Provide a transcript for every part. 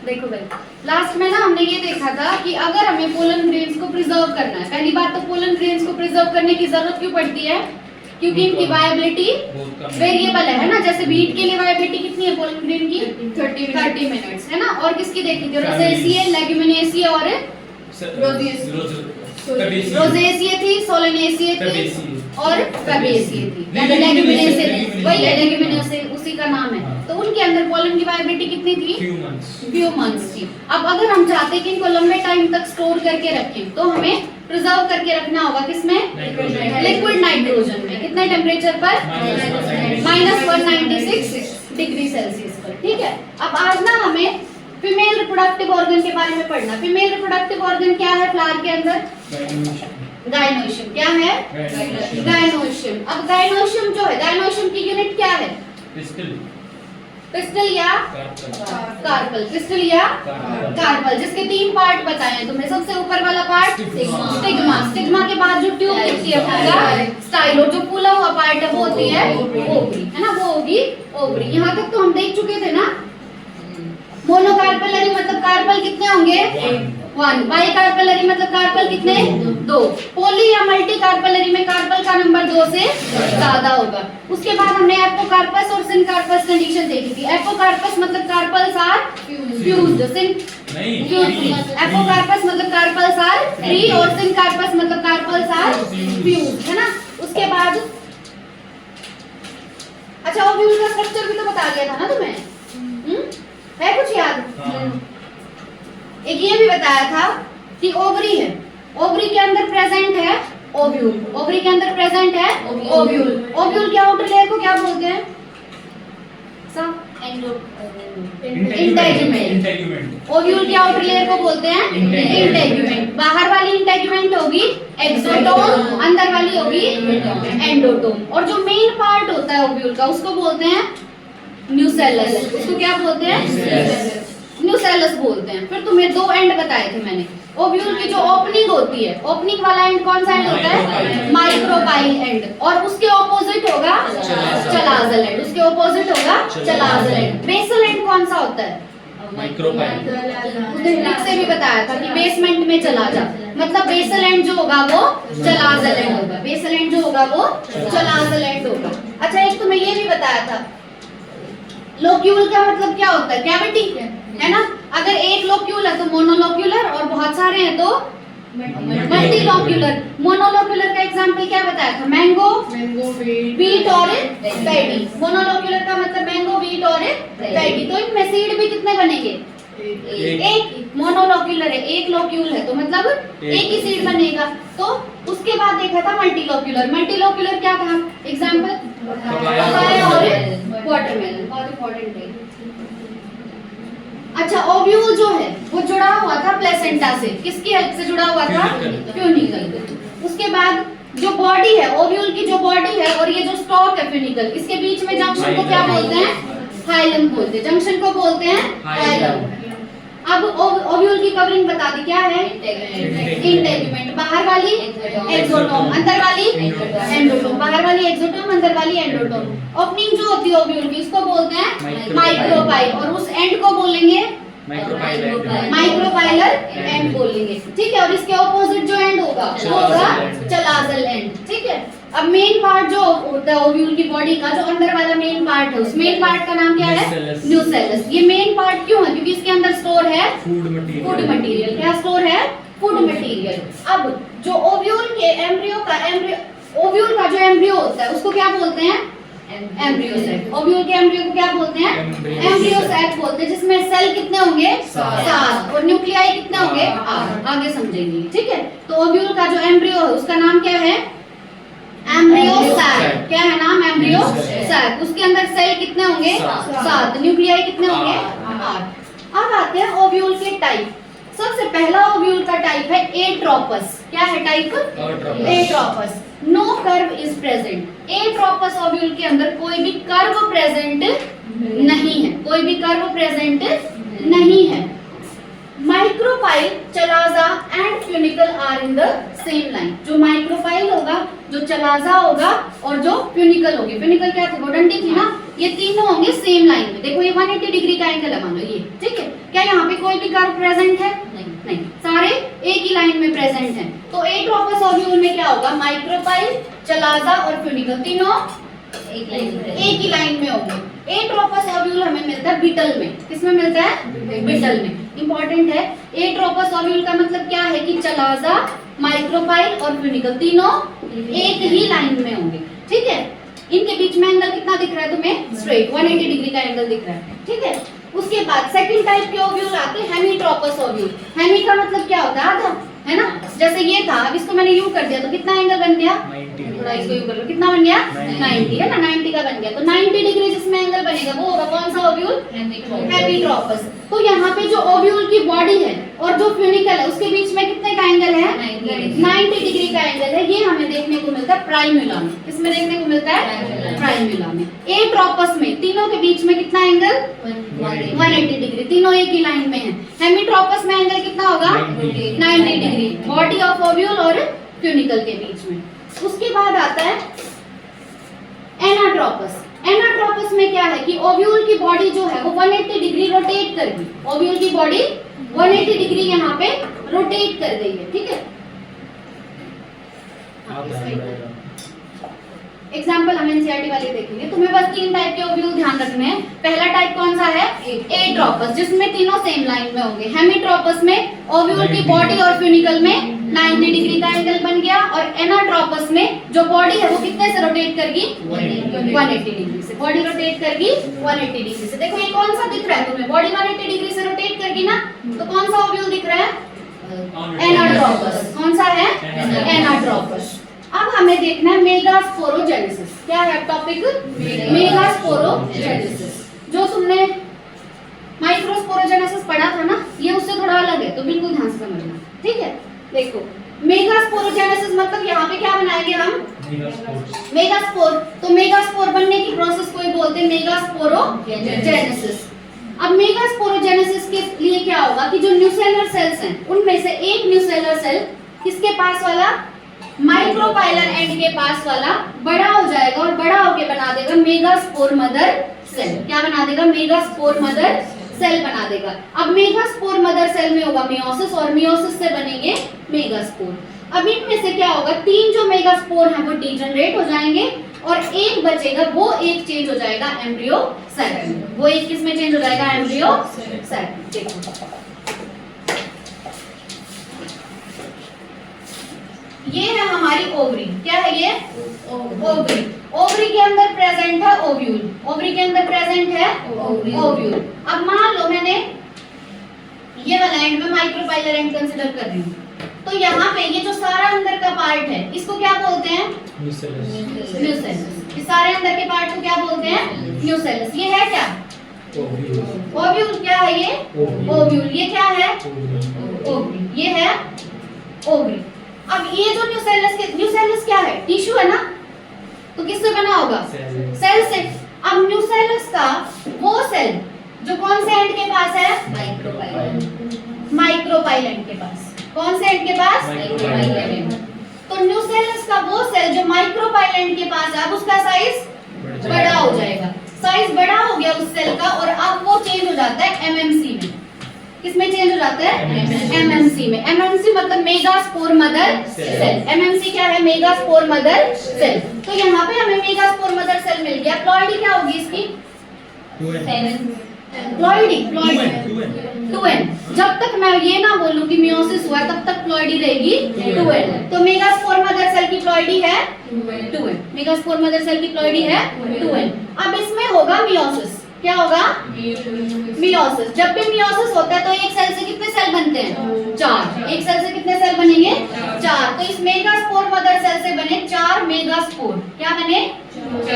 देखो भाई, लास्ट में ना हमने ये देखा था कि अगर हमें पोलन ग्रेन्स को प्रिजर्व करना है, पहली बात तो पोलन ग्रेन्स को प्रिजर्व करने की जरूरत क्यों पड़ती है? क्योंकि इनकी वायबिलिटी वेरिएबल है ना। जैसे बीट के लिए वायबिलिटी कितनी है पोलन ग्रेन की? 30 मिनट्स है ना। और किसकी देखी थी? रोसेसिए, लेग्यूमिनेसिए और रोसेसिए थी, सोलेनेसिए थी और फैबेसिए थी। लेग्यूमिनेसिए थी, वही है लेग्यूमिनेसिए, उसी का नाम है। तो उनके अंदर पोलन की वायबिलिटी कितनी थी? फ्यू मंथ्स थी। अब अगर हम चाहते हैं कि इनको लंबे टाइम तक स्टोर करके रखें तो हमें प्रिजर्व करके रखना होगा किसमें? लिक्विड नाइट्रोजन में। कितने टेम्परेचर पर? -196 डिग्री सेल्सियस पर। ठीक है। अब आज ना हमें फीमेल रिप्रोडक्टिव ऑर्गन के बारे में पढ़ना। फीमेल रिप्रोडक्टिव ऑर्गन क्या है फ्लावर के अंदर? गायनोशियम। क्या है? गायनोशियम। अब गायनोशियम जो है, गायनोशियम की यूनिट क्या है? पिस्टल या कार्पल? पिस्टल या कार्पल, जिसके 3 पार्ट बताए हैं तुम्हें। सबसे ऊपर वाला पार्ट स्टिग्मा। स्टिग्मा के बाद जो ट्यूब दिखती है पूरा स्टाइलो, जो फूला हुआ पार्ट है वो होती है ओवरी, है ना। वो होगी ओवरी। यहाँ तक तो हम देख चुके थे ना। मोनोकार्पेलरी मतलब कार्पल कितने होंगे? 1। बाइकार्पेलरी मतलब कार्पल कितने? 2। पोली या मल्टी कार्पेलरी में कार्पल का नंबर 2 से ज्यादा होगा। उसके बाद हमने एपोकार्पस और सिनकार्पस कंडीशन देखी थी। एपोकार्पस मतलब कार्पल्स आर फ्यूज्ड, एपोकार्पस मतलब कार्पल्स आर फ्री और सिनकार्पस मतलब कार्पल्स आर फ्यूज्ड, है ना। उसके बाद अच्छा, ओव्यूल का स्ट्रक्चर भी तो बता दिया था ना तुम्हें, है कुछ याद? एक ये भी बताया था कि ओवरी है, ओवरी के अंदर प्रेजेंट है ओव्यूल, ओवरी के अंदर प्रेजेंट है ओव्यूल। ओव्यूल के आउटर लेयर को क्या बोलते हैं? इंटेगुमेंट। ओव्यूल के आउटर लेयर को बोलते हैं इंटेगुमेंट। बाहर वाली इंटेगुमेंट होगी एक्सोटोम, अंदर वाली होगी एंडोटोम। और जो मेन पार्ट होता है ओव्यूल का उसको बोलते हैं न्यूसेलस। उसको क्या बोलते हैं? न्यूसेलस बोलते हैं। फिर तुम्हें 2 एंड बताए थे मैंने। ओव्यूल की जो ओपनिंग होती है, ओपनिंग वाला एंड कौन सा एंड होता है? Micropyle and. और उसके ऑपोजिट होगा चलाजल एंड। उसके ऑपोजिट होगा चलाजल एंड। बेसल एंड कौन सा होता है? माइक्रोपाइल। उधर से भी बताया था कि बेसमेंट में चला जा, मतलब बेसल एंड जो होगा वो चलाजल एंड होगा। बेसल एंड जो होगा वो चलाजल एंड होगा। अच्छा, एक तुम्हें ये भी बताया था लोक्यूल का मतलब क्या होता है? कैविटी, है ना। अगर एक लोक्यूल है तो मोनोलोक्यूलर और बहुत सारे हैं तो मल्टीलोक्यूलर। मोनोलोक्यूलर का एग्जांपल क्या बताया था? मैंगो, वीट और पैडी। मोनोलोक्यूलर का मतलब मैंगो, वीट और पैडी। तो इनमें सीड भी कितने बनेंगे? एक। मोनोलोक्यूलर है, एक लोक्यूल है तो मतलब एक ही सीड बनेगा। तो उसके बाद देखा था मल्टीलोक्यूलर। मल्टीलोक्यूलर क्या था? एग्जांपल पपाया और वाटरमेलन। बहुत इंपॉर्टेंट है। अच्छा, ओव्यूल जो है वो जुड़ा हुआ था प्लेसेंटा से। किसकी हेल्प से जुड़ा हुआ था? फ्यूनिकल। उसके बाद जो बॉडी है ओव्यूल की, जो बॉडी है और ये जो स्टॉक है फ्यूनिकल, इसके बीच में जंक्शन को क्या बोलते हैं? हाइलम बोलते हैं। जंक्शन को बोलते हैं हाइलम। अब ओव्यूल की कवरिंग बता दी, क्या है? इंटेगुमेंट। बाहर वाली एक्सोटोम, अंदर वाली एंडोटोम। बाहर वाली एक्सोटोम, अंदर वाली एंडोटोम। ओपनिंग जो होती है ओव्यूल की उसको बोलते हैं माइक्रोपाइल और उस एंड को बोलेंगे माइक्रोपाइलर एंड बोलेंगे। ठीक है। और इसके ऑपोजिट जो एंड होगा वो होगा चलाजल एंड। ठीक है। अब मेन पार्ट जो होता है ओव्यूल की बॉडी का, जो अंदर वाला मेन पार्ट है, उस मेन पार्ट का नाम क्या है? न्यूसेलस। ये मेन पार्ट क्यों है? क्योंकि इसके अंदर स्टोर है फूड मटेरियल। क्या स्टोर है? Food material. अब जो ओव्यूल के ओव्यूल का जो एम्ब्रियो होता है उसको क्या बोलते हैं? Embryo sac. ओव्यूल के एम्ब्रियो को क्या बोलते हैं? एम्ब्रियो सेक बोलते हैं, जिसमें सेल कितने होंगे? 7 और न्यूक्लियाई कितने होंगे? 8। आगे समझेंगे। ठीक है। तो ओव्यूल का जो एम्ब्रियो है उसका नाम क्या है? Embryo sac. क्या है नाम? Embryo sac. उसके अंदर सेल कितने होंगे? 7। न्यूक्लियाई कितने होंगे? 8। अब आते हैं ओव्यूल के टाइप। सबसे पहला ओव्यूल का टाइप है एट्रोपस। क्या है type? Atropous. No curve is present. Atropous ovule के अंदर कोई भी कर्व प्रेजेंट नहीं है, कोई भी कर्व प्रेजेंट नहीं है। Micropyle, chalaza and funicle are in the same line. जो माइक्रोपाइल होगा, जो चलाजा होगा और जो फ्यूनिकल होगी। फ्यूनिकल क्या थी? वो डंडी थी ना। ये तीनों होंगे सेम लाइन में। देखो ये 180 डिग्री का एंगल है, मान लो ये। ठीक है। क्या यहाँ पे कोई भी कर्व प्रेजेंट है? नहीं, सारे एक ही लाइन में प्रेजेंट हैं। तो एट्रोपस ओव्यूल में क्या होगा? माइक्रोपाइल, चलाजा और फ्यूनिकल तीनों एक ही लाइन में होंगे। एट्रोपस ओव्यूल हमें मिलता है बीटल में। किसमें मिलता है? बीटल में। इंपॉर्टेंट है, एट्रोपस ओव्यूल का मतलब क्या है कि चलाजा, माइक्रोपाइल और फ्यूनिकल तीनों एक ही लाइन में होंगे। ठीक है, इनके बीच में एंगल कितना दिख रहा है तुम्हें? स्ट्रेट 180 डिग्री का एंगल दिख रहा है। ठीक है, उसके बाद सेकंड टाइप के ओव्यूल आते हैं हेमीट्रोपस ओव्यूल। हेमी का मतलब क्या होता है? आधा, है ना? जैसे ये था, अब इसको मैंने यू कर दिया तो कितना एंगल बन गया? 90। थोड़ा इसको यू कर लो, कितना बन गया? 90, है ना? 90 का बन गया। तो 90 डिग्री जिसमें एंगल बनेगा वो होगा कौन सा ओव्यूल? हेमीट्रोपस। तो यहाँ पे जो ओव्यूल की बॉडी है और जो फ्यूनिकल है उसके बीच में कितने का एंगल है? 90 डिग्री का एंगल है। ये हमें देखने को मिलता है प्राइम्यूला में। किसमें देखने को मिलता है? प्राइम्यूला में। एट्रोपस में तीनों के बीच में कितना एंगल? 180 डिग्री, तीनों एक ही लाइन में है। हेमीट्रोपस में एंगल कितना होगा? 90 डिग्री, बॉडी ऑफ ओव्यूल और फ्यूनिकल के बीच में। उसके बाद आता है एनाट्रोपस। एनाट्रोपस में क्या है कि ओव्यूल की बॉडी जो है वो 180 डिग्री रोटेट कर गई। ओव्यूल की बॉडी 180 डिग्री यहाँ पे रोटेट कर गई है। ठीक है, एग्जाम्पल हम एनसीईआरटी वाले देखेंगे। तुम्हें बस 3 टाइप के ओव्यूल ध्यान रखने हैं। पहला टाइप कौन सा है? एट्रोपस, जिसमें तीनों सेम लाइन में होंगे। हेमीट्रोपस में ओव्यूल की बॉडी और फ्यूनिकल में 90 डिग्री का एंगल बन गया, और एनाट्रोपस में जो बॉडी है वो कितने से रोटेट करगी? 180 डिग्री से। बॉडी रोटेट करगी 180 डिग्री से। देखो ये कौन सा दिख रहा है तुम्हें? बॉडी 180 डिग्री से रोटेट करगी ना, तो कौन सा ओव्यूल दिख रहा है? एनाट्रोपस। कौन सा है? एनाट्रोपस। अब हमें देखना है मेगास्पोरोजेनेसिस। क्या है टॉपिक? मेगास्पोरोजेनेसिस। जो तुमने माइक्रोस्पोरोजेनेसिस पढ़ा था ना, ये उससे थोड़ा अलग है, तो बिल्कुल ध्यान से समझना। ठीक है, देखो मेगास्पोरोजेनेसिस मतलब यहाँ पे क्या बनाएंगे हम? मेगास्पोर। तो मेगास्पोर बनने की प्रोसेस को ही बोलते हैं मेगास्पोरोजेनेसिस। अब मेगास्पोरोजेनेसिस के लिए क्या होगा कि जो न्यूसेलर सेल्स हैं उनमें से एक न्यूसेलर सेल किसके पास वाला? माइक्रोपाइलर एंड के पास वाला बड़ा हो जाएगा और बड़ा होके बना देगा मेगास्पोर मदर सेल। क्या बना देगा? मेगास्पोर मदर सेल बना देगा। अब मेगास्पोर मदर सेल में होगा मियोसिस, और मियोसिस से बनेंगे मेगास्पोर। अब इनमें से क्या होगा? 3 जो मेगास्पोर हैं वो डीजनरेट हो जाएंगे, और एक बचेगा, वो एक चेंज हो जाएगा एम्ब्रियो सेल में। वो एक किस में चेंज हो जाएगा? Embryo cell. देखो ये है हमारी ओवरी। क्या है ये? ओवरी। ओवरी के अंदर प्रेजेंट है ओव्यूल। ओवरी के अंदर प्रेजेंट है ओव्यूल। अब मान लो मैंने ये वाला एंड में माइक्रोपाइलर एंड कंसीडर कर रही हूँ, तो यहाँ पे ये जो सारा अंदर का पार्ट है इसको क्या बोलते हैं? न्यूसेलस। इस सारे अंदर के पार्ट को क्या बोलते हैं? न्यूसेलस। ये है क्या? ओव्यूल। क्या है ये? ओव्यूल। ये क्या है? ओवरी। ये है ओवरी। अब ये जो न्यूसेलस क्या है? टिश्यू है ना, तो किससे बना होगा? सेल से। अब न्यूसेलस का वो सेल जो कौन से एंड के पास है? माइक्रोपाइल एंड के पास। कौन से एंड के पास? Micropyle end. तो न्यूसेलस का वो सेल जो माइक्रोपाइल एंड के पास है, अब उसका साइज बड़ा हो जाएगा। साइज बड़ा हो गया उस सेल का, और अब वो चेंज हो जाता है एमएमसी में। किसमें चेंज हो जाता है? एमएमसी में। एमएमसी मतलब मेगास्पोर मदर सेल। एमएमसी क्या है? Megaspore mother cell. तो यहाँ पे हमें मेगास्पोर मदर सेल मिल गया। प्लॉइडी क्या होगी इसकी? Ploidy 2n। जब तक मैं ये ना बोलूं कि मियोसिस हुआ तब तक प्लॉइडी रहेगी 2n। तो मेगास्पोर मदर सेल की प्लॉइडी है 2n। मेगास्पोर मदर सेल की प्लॉइडी है 2n। अब इसमें होगा मियोसिस। क्या होगा? मियोसिस। जब भी मियोसिस होता है तो एक सेल से कितने सेल बनते हैं? 4। एक सेल से कितने सेल बनेंगे? 4। तो इस मेगास्पोर मदर सेल से बने 4 मेगास्पोर। क्या बने?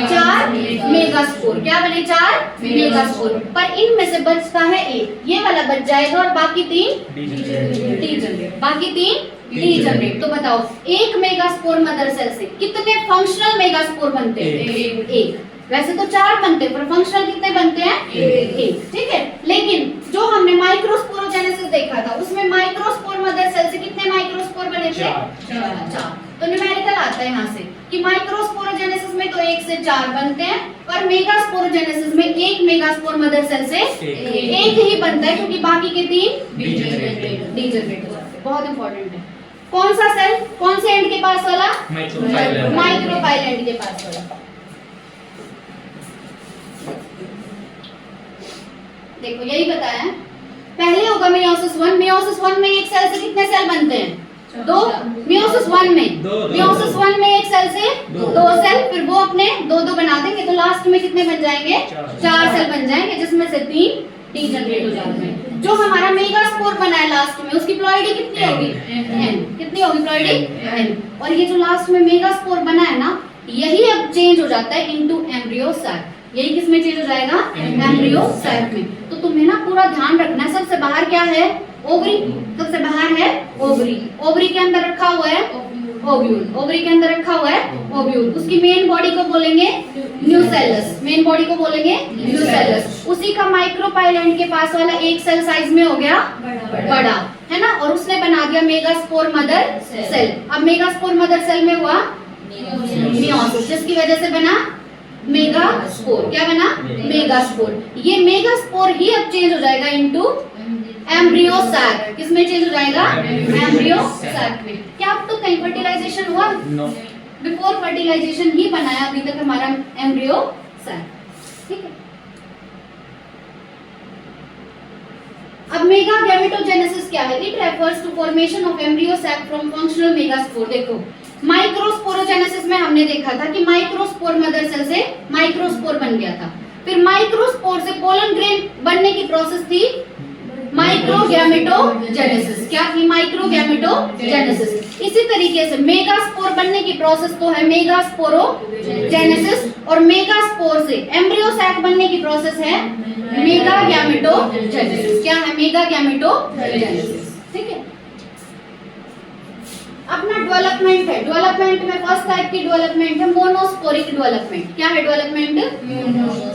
4 मेगास्पोर। क्या बने? 4 मेगास्पोर। पर इनमें से बचता है एक, ये वाला बच जाएगा, और बाकी 3 डीजनरेट। बाकी 3 डीजनरेट। तो बताओ एक मेगास्पोर मदर सेल से कितने फंक्शनल मेगास्पोर बनते हैं? एक। वैसे तो 4 बनते हैं, पर फंक्शनल कितने बनते हैं? 1। ठीक है, लेकिन जो हमने माइक्रोस्पोरोजेनेसिस देखा था उसमें माइक्रोस्पोर मदर सेल से कितने माइक्रोस्पोर बने थे? 4। तो न्यूमेरिकल आता है यहाँ से कि माइक्रोस्पोरोजेनेसिस में तो एक से 4 बनते हैं, और मेगास्पोरोजेनेसिस में एक मेगास्पोर मदर सेल से एक ही बनता है, क्योंकि बाकी के 3 डीजनरेट हो जाते हैं। बहुत इंपॉर्टेंट है। कौन सा सेल, कौन से एंड के पास वाला? माइक्रोपाइल एंड के पास वाला। देखो यही बताया है। पहले होगा मेयोसिस 1। मेयोसिस 1 में एक सेल से कितने सेल बनते हैं? 2। मेयोसिस 1 में मेयोसिस 1 में एक सेल से 2 सेल, फिर वो अपने 2 बना देंगे, तो लास्ट में कितने बन जाएंगे? 4 सेल बन जाएंगे, जिसमें से 3 डीजनरेट हो जाते हैं। जो हमारा मेगास्पोर बना है लास्ट में, उसकी प्लॉइडी कितनी होगी? n। कितनी होगी प्लॉइडी? n। और ये जो लास्ट में मेगास्पोर बना है ना, यही अब चेंज हो जाता है इनटू एम्ब्रियो सैक। यही किस में चेंज हो जाएगा? एम्ब्रियो सैक में। तो तुम्हें ना पूरा ध्यान रखना है, सबसे बाहर क्या है? ओवरी। सबसे बाहर है ओवरी। ओवरी के अंदर रखा हुआ है ओव्यूल। ओवरी के अंदर रखा हुआ है ओव्यूल। उसकी मेन बॉडी को बोलेंगे न्यूसेलस। मेन बॉडी को बोलेंगे न्यूसेलस। उसी का माइक्रोपाइल एंड के पास वाला एक सेल साइज में हो गया बड़ा, है ना, और उसने बना दिया मेगास्पोर मदर सेल। अब मेगास्पोर मदर सेल में हुआ मियोसिस, जिसकी वजह से बना मेगास्पोर। क्या बना? मेगास्पोर। ये मेगास्पोर ही अब चेंज हो जाएगा इनटू एम्ब्रियो सैक। किसमें चेंज हो जाएगा? एम्ब्रियो सैक में। क्या अब तो कहीं फर्टिलाइजेशन हुआ? नो। बिफोर फर्टिलाइजेशन ही बनाया अभी तक हमारा एम्ब्रियो सैक। ठीक है। अब मेगा गैमेटोजेनेसिस क्या है? It refers to formation of embryo sac from functional megaspore. देखो माइक्रोस्पोरोजेनेसिस में हमने देखा था कि माइक्रोस्पोर मदर सेल से माइक्रोस्पोर बन गया था। फिर माइक्रोस्पोर से पोलन ग्रेन बनने की प्रोसेस थी माइक्रोगैमेटोजेनेसिस। क्या थी? माइक्रोगैमेटोजेनेसिस। इसी तरीके से मेगास्पोर बनने की प्रोसेस तो है मेगास्पोरोजेनेसिस, और मेगास्पोर से एम्ब्रियो सैक बनने की प्रोसेस है मेगागैमेटोजेनेसिस। क्या है? मेगागैमेटोजेनेसिस। ठीक है। अपना डेवलपमेंट है। डेवलपमेंट में फर्स्ट टाइप की डेवलपमेंट है मोनोस्पोरिक डेवलपमेंट। क्या है डेवलपमेंट?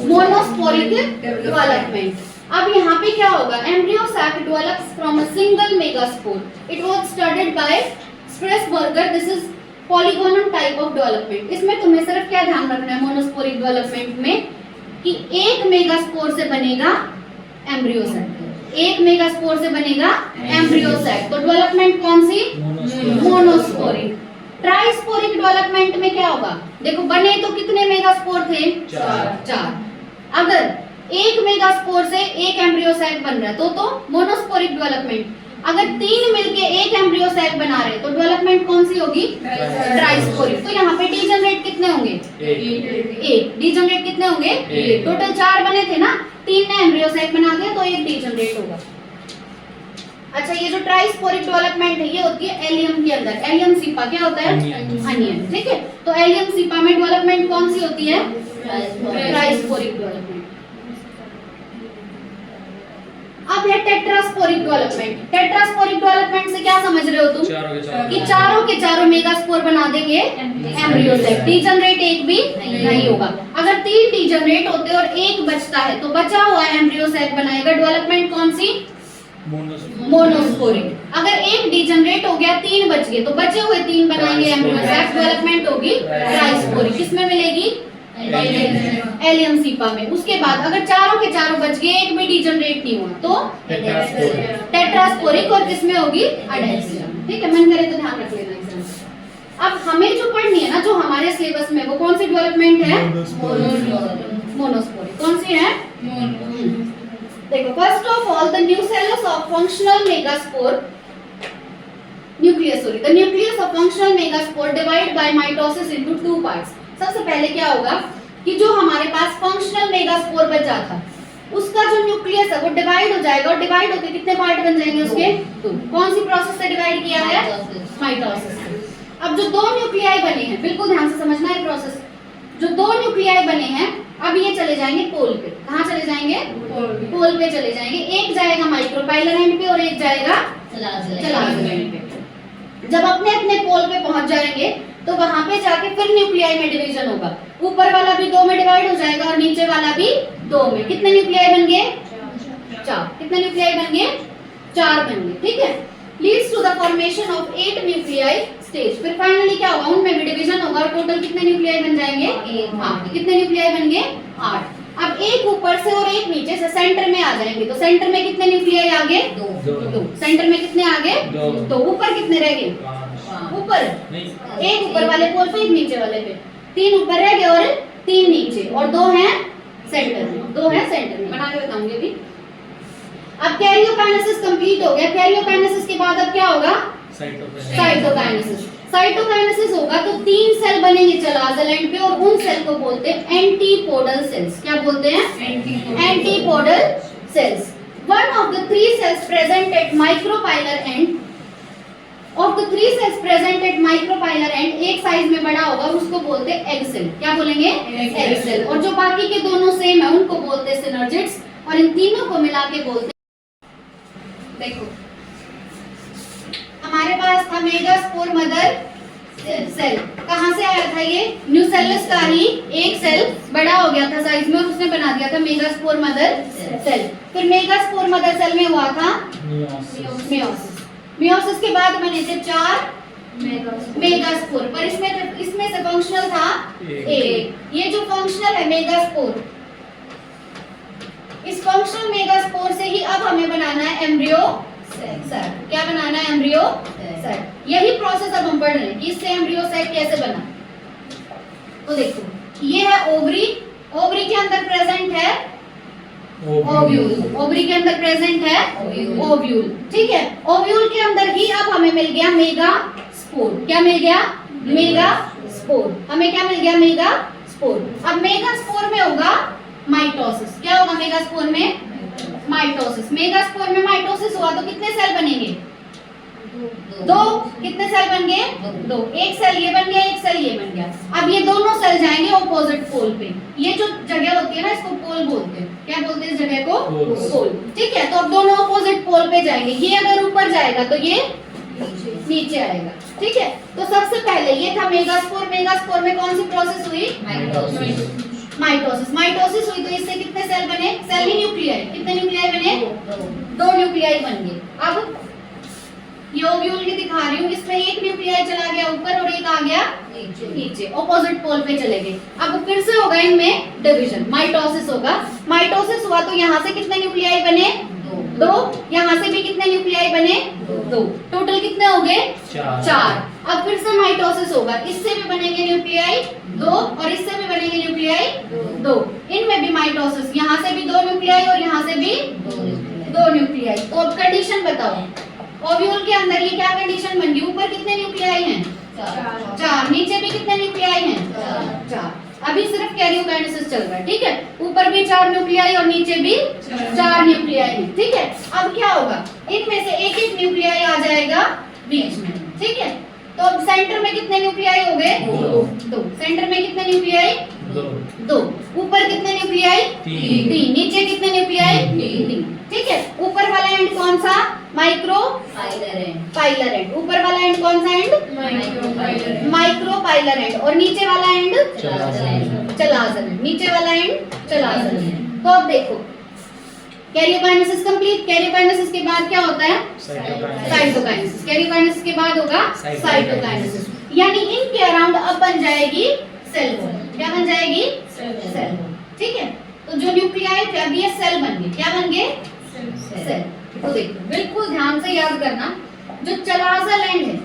Monosporic development. अब यहाँ पे क्या होगा? Embryo sac develops from a single megaspore. It was studied by Strasburger. This is polygonal type of development. इसमें तुम्हें सिर्फ क्या ध्यान रखना है मोनोस्पोरिक डेवलपमेंट में, कि एक मेगास्पोर से बनेगा एम्ब्रियो सैक। एक मेगास्पोर से बनेगा एम्ब्रियो सैक। तो डेवलपमेंट कौन सी? मोनोस्पोरिक। ट्राइस्पोरिक डेवलपमेंट में क्या होगा? देखो बने तो कितने मेगास्पोर थे? 4। अगर एक मेगास्पोर से एक एम्ब्रियो सैक बन रहा है तो मोनोस्पोरिक डेवलपमेंट। अगर 3 मिलके एक एम्ब्रियो सैक बना रहे हैं तो डेवलपमेंट कौन सी होगी? ट्राइस्पोरिक। तो यहाँ पे डीजनरेट कितने होंगे? 1। डीजनरेट कितने होंगे? 1। टोटल 4 बने थे ना, 3 ने एम्ब्रियो सैक बना दिया तो 1 डीजनरेट होगा। अच्छा, ये जो ट्राइस्पोरिक डेवलपमेंट है ये होती है एलियम के अंदर। एलियम सीपा क्या होता है? अनियन। ठीक है। तो एलियम सीपा में डेवलपमेंट कौन सी होती है? ट्राइस्पोरिक डेवलपमेंट। अब है टेट्रास्पोरिक डेवलपमेंट। टेट्रास्पोरिक डेवलपमेंट से क्या समझ रहे हो तुम? कि चारों के चारों मेगास्पोर बना देंगे एम्ब्रियो सैक। डीजनरेट एक भी नहीं होगा। अगर 3 डीजनरेट होते और 1 बचता है तो बचा हुआ एम्ब्रियो सैक बनाएगा। डेवलपमेंट कौन सी? मोनोस्पोरिक। अगर 1 डीजनरेट हो गया 3 बच गए तो बचे हुए 3 बनाएंगे एम्ब्रियो सैक। डेवलपमेंट होगी ट्राइस्पोरिक। किसमें मिलेगी? एलियम सीपा में। उसके बाद अगर चारों के चारों बच गए, एक भी डीजनरेट नहीं हुआ तो टेट्रास्पोरिक। और किसमें होगी? अडेल्सिया। ठीक है। मन करे तो ध्यान रख लेना एग्जाम। अब हमें जो पढ़नी है ना, जो हमारे सिलेबस में, वो कौन सी डेवलपमेंट है? मोनोस्पोरिक। कौन सी है? देखो first of all the nucellus of functional megaspore nucleus sorry the nucleus of functional megaspore divide by mitosis into 2 parts. सबसे पहले क्या होगा कि जो हमारे पास फंक्शनल मेगास्पोर बचा था उसका जो न्यूक्लियस है वो डिवाइड हो जाएगा, और डिवाइड होकर कितने पार्ट बन जाएंगे उसके? 2। कौन सी प्रोसेस से डिवाइड किया है? माइटोसिस से। अब जो 2 न्यूक्लियाई बने हैं, बिल्कुल ध्यान से समझना है प्रोसेस। जो 2 न्यूक्लियाई बने हैं अब ये चले जाएंगे पोल पे। कहाँ चले जाएंगे? पोल पे चले जाएंगे। एक जाएगा माइक्रोपाइलर एंड पे और एक जाएगा चलाज़ियल एंड पे। जब अपने अपने पोल पे पहुंच जाएंगे तो वहां पे जाके फिर न्यूक्लियाई में डिवीजन होगा। ऊपर वाला भी 2 में डिवाइड हो जाएगा और नीचे वाला भी 2 में। कितने न्यूक्लियाई बन गए? 4। कितने न्यूक्लियाई बन गए? 4 बन गए। ठीक है। Leads to the formation of 8 nuclei stage. फिर फाइनली क्या होगा, उनमें भी डिवीजन होगा और टोटल कितने न्यूक्लियाई बन जाएंगे? 8। कितने न्यूक्लियाई बन गए? 8। अब एक ऊपर से और एक नीचे से सेंटर में आ जाएंगे, तो सेंटर में कितने न्यूक्लियाई आ गए? 2। सेंटर में कितने आ गए? 2। तो ऊपर कितने रह गए? ऊपर एक ऊपर वाले पोल पे, एक नीचे वाले पे, 3 ऊपर रह गए और 3 नीचे, और 2 हैं सेंटर में। 2 हैं सेंटर में, बना के बताऊंगी अभी। अब कैरियोकाइनेसिस कंप्लीट हो गया। कैरियोकाइनेसिस के बाद अब क्या होगा? साइटोकाइनेसिस। साइटोकाइनेसिस होगा तो 3 सेल बनेंगे चलाज़ल एंड पे, और उन सेल को बोलते हैं एंटीपोडल सेल्स। क्या बोलते हैं? Antipodal cells. One of the 3 cells present at micropylar end, of the 3 cells present at micropylar end, एक साइज में बड़ा होगा, उसको बोलते हैं एग सेल। क्या बोलेंगे? Egg cell. और जो बाकी के दोनों सेम है उनको बोलते हैं सिनर्जिड्स, और इन तीनों को मिला के बोलते हैं, देखो हमारे पास था मेगास्पोर मदर सेल। कहां से आया था ये? न्यूसेलस का ही एक सेल बड़ा हो गया था साइज में, और उसने बना दिया था मेगास्पोर मदर सेल। फिर मेगास्पोर मदर सेल में हुआ था मियोसिस। मियोसिस के बाद बने थे 4 मेगास्पोर, पर इसमें से फंक्शनल था एक। ये जो फंक्शनल है मेगास्पोर, इस फंक्शनल मेगास्पोर से ही अब हमें बनाना है एम्ब्रियो सेट। क्या बनाना है? Embryo set. यही प्रोसेस अब हम पढ़ रहे हैं कि इससे एम्ब्रियो सेट कैसे बना। तो देखो ये है ओवरी। ओवरी के अंदर प्रेजेंट है ओव्यूल। ओवरी के अंदर प्रेजेंट है ओव्यूल। ठीक है, ओव्यूल के अंदर ही अब हमें मिल गया मेगास्पोर। क्या मिल गया? मेगास्पोर। हमें क्या मिल गया? मेगास्पोर। अब मेगास्पोर में होगा माइटोसिस। क्या होगा मेगास्पोर में? माइटोसिस। मेगास्पोर में माइटोसिस हुआ तो कितने सेल बनेंगे? 2। कितने सेल बन गए? 2। एक सेल ये बन गया, एक सेल ये बन गया। अब ये दोनों सेल जाएंगे ऑपोजिट पोल पे। ये जो जगह होती है ना, इसको पोल बोलते हैं। क्या बोलते हैं इस जगह को? पोल। ठीक है, तो अब दोनों ऑपोजिट पोल पे जाएंगे। ये अगर ऊपर जाएगा तो ये नीचे आएगा। ठीक है, तो सबसे पहले ये था मेगास्पोर। मेगास्पोर में कौन सी प्रोसेस हुई? माइटोसिस। माइटोसिस हुई तो इससे कितने सेल बने? सेल ही न्यूक्लियाई। कितने न्यूक्लियाई बने? 2 न्यूक्लियाई बन गए। अब ये ओव्यूल की दिखा रही हूँ, इसमें एक न्यूक्लियाई चला गया ऊपर और एक आ गया नीचे, ऑपोजिट पोल पे चले गए। अब फिर से होगा इनमें डिवीजन, माइटोसिस होगा। माइटोसिस हुआ तो यहाँ से कितने न्यूक्लियाई बने? 2। यहाँ से भी कितने न्यूक्लियाई बने? 2। टोटल कितने हो गए? 4। अब फिर से माइटोसिस होगा, इससे भी बनेंगे न्यूक्लियाई 2 और इससे भी बनेंगे न्यूक्लियाई 2। इनमें भी माइटोसिस, यहाँ से भी 2 न्यूक्लियाई और यहाँ से भी 2 न्यूक्लियाई। तो अब कंडीशन बताओ, ओव्यूल के अंदर ये क्या कंडीशन बन गई? ऊपर कितने न्यूक्लियाई हैं? 4। नीचे भी कितने न्यूक्लियाई हैं? 4। अभी सिर्फ कैरियोकाइनेसिस चल रहा है। ठीक है, ऊपर भी 4 न्यूक्लियाई और नीचे भी 4 न्यूक्लियाई है। ठीक है, अब क्या होगा? इनमें से एक एक न्यूक्लियाई आ जाएगा बीच में। ठीक है, तो अब सेंटर में कितने न्यूक्लियाई हो गए? 2। सेंटर में कितने न्यूक्लियाई? 2। ऊपर कितने न्यूक्लियाई? 3। नीचे कितने न्यूक्लियाई? 3। ठीक है, ऊपर वाला एंड कौन सा? Micropylar and. ऊपर वाला एंड कौन सा एंड? Micropylar and. और नीचे वाला एंड? चलाज़ल एंड। नीचे वाला एंड चलाज़ल एंड। तो अब देखो कैरियोकाइनेसिस कंप्लीट। कैरियोकाइनेसिस के बाद क्या होता है? साइटोकाइनेसिस। कैरियोकाइनेसिस के बाद होगा साइटोकाइनेसिस। यानी इनके अराउंड अब बन जाएगी सेल वॉल। क्या बन जाएगी? Cell wall. ठीक है, तो जो न्यूक्लियाई थे अब ये सेल बन गए। क्या बन गए? सेल। तो देखो बिल्कुल ध्यान से याद करना, जो चलाज़ल एंड है,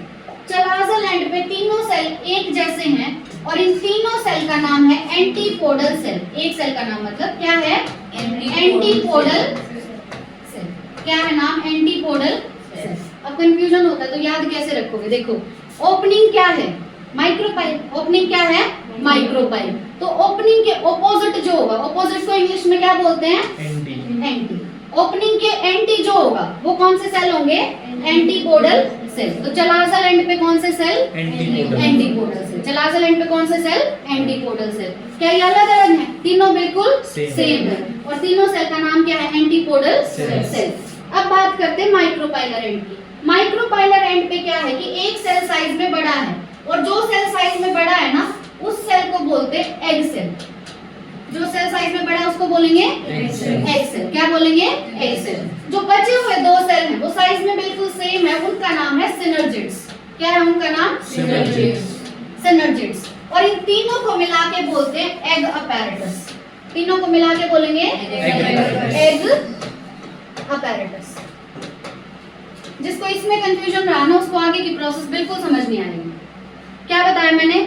चलाज़ल एंड पे तीनों सेल एक जैसे हैं और इन तीनों सेल का नाम है एंटीपोडल सेल। एक सेल का नाम मतलब क्या है? Antipodal cell. क्या है नाम? Antipodal cell. अब कंफ्यूजन होता है तो याद कैसे रखोगे? देखो ओपनिंग क्या है? माइक्रोपाइल। ओपनिंग क्या है? माइक्रोपाइल। तो ओपनिंग के ऑपोजिट जो होगा, ऑपोजिट को इंग्लिश में क्या बोलते हैं? एंटी। ओपनिंग के एंटी जो होगा वो कौन से सेल होंगे? Antipodal cell. तो चलाज़ल एंड पे कौन से cell? Antipodal cell. Chalazal end पे कौन से सेल? Antipodal cell. क्या ये अलग अलग है? तीनों बिल्कुल सेम है और तीनों सेल का नाम क्या है? Antipodal cell. अब बात करते हैं माइक्रोपाइलर एंड की। माइक्रोपाइलर एंड पे क्या है कि एक सेल साइज में बड़ा है और जो सेल साइज में बड़ा है ना उस सेल को बोलते हैं एग सेल। जो सेल साइज में बड़ा है उसको बोलेंगे एग सेल। क्या बोलेंगे? Egg cell. जो बचे हुए 2 सेल हैं वो साइज में बिल्कुल सेम है, उनका नाम है सिनर्जिड्स। क्या है उनका नाम? सिनर्जिड्स। और इन तीनों को मिला के बोलते हैं एग अपैरेटस। तीनों को मिला के बोलेंगे एग अपैरेटस। जिसको इसमें कंफ्यूजन रहा ना उसको आगे की प्रोसेस बिल्कुल समझ नहीं आएगी। क्या बताया मैंने?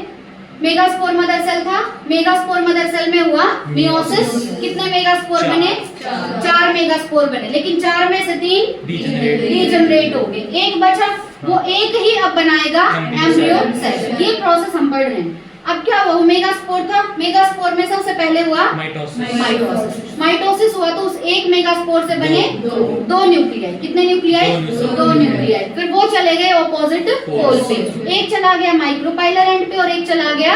मेगास्पोर मदर सेल था, मेगास्पोर मदर सेल में हुआ मियोसिस। कितने मेगास्पोर बने? 4 मेगास्पोर बने, लेकिन 4 में से 3 डीजनरेट हो गए, एक बचा, वो एक ही अब बनाएगा एम्ब्रियो सेल। ये प्रोसेस हम पढ़ रहे हैं। अब क्या हुआ? मेगास्पोर था, मेगास्पोर में सबसे पहले हुआ माइटोसिस। माइटोसिस हुआ तो उस एक मेगास्पोर से बने 2 न्यूक्लियाई। कितने न्यूक्लियाई? 2 न्यूक्लियाई। फिर वो चले गए ऑपोजिट पोल पे, एक चला गया माइक्रोपाइलर एंड पे और एक चला गया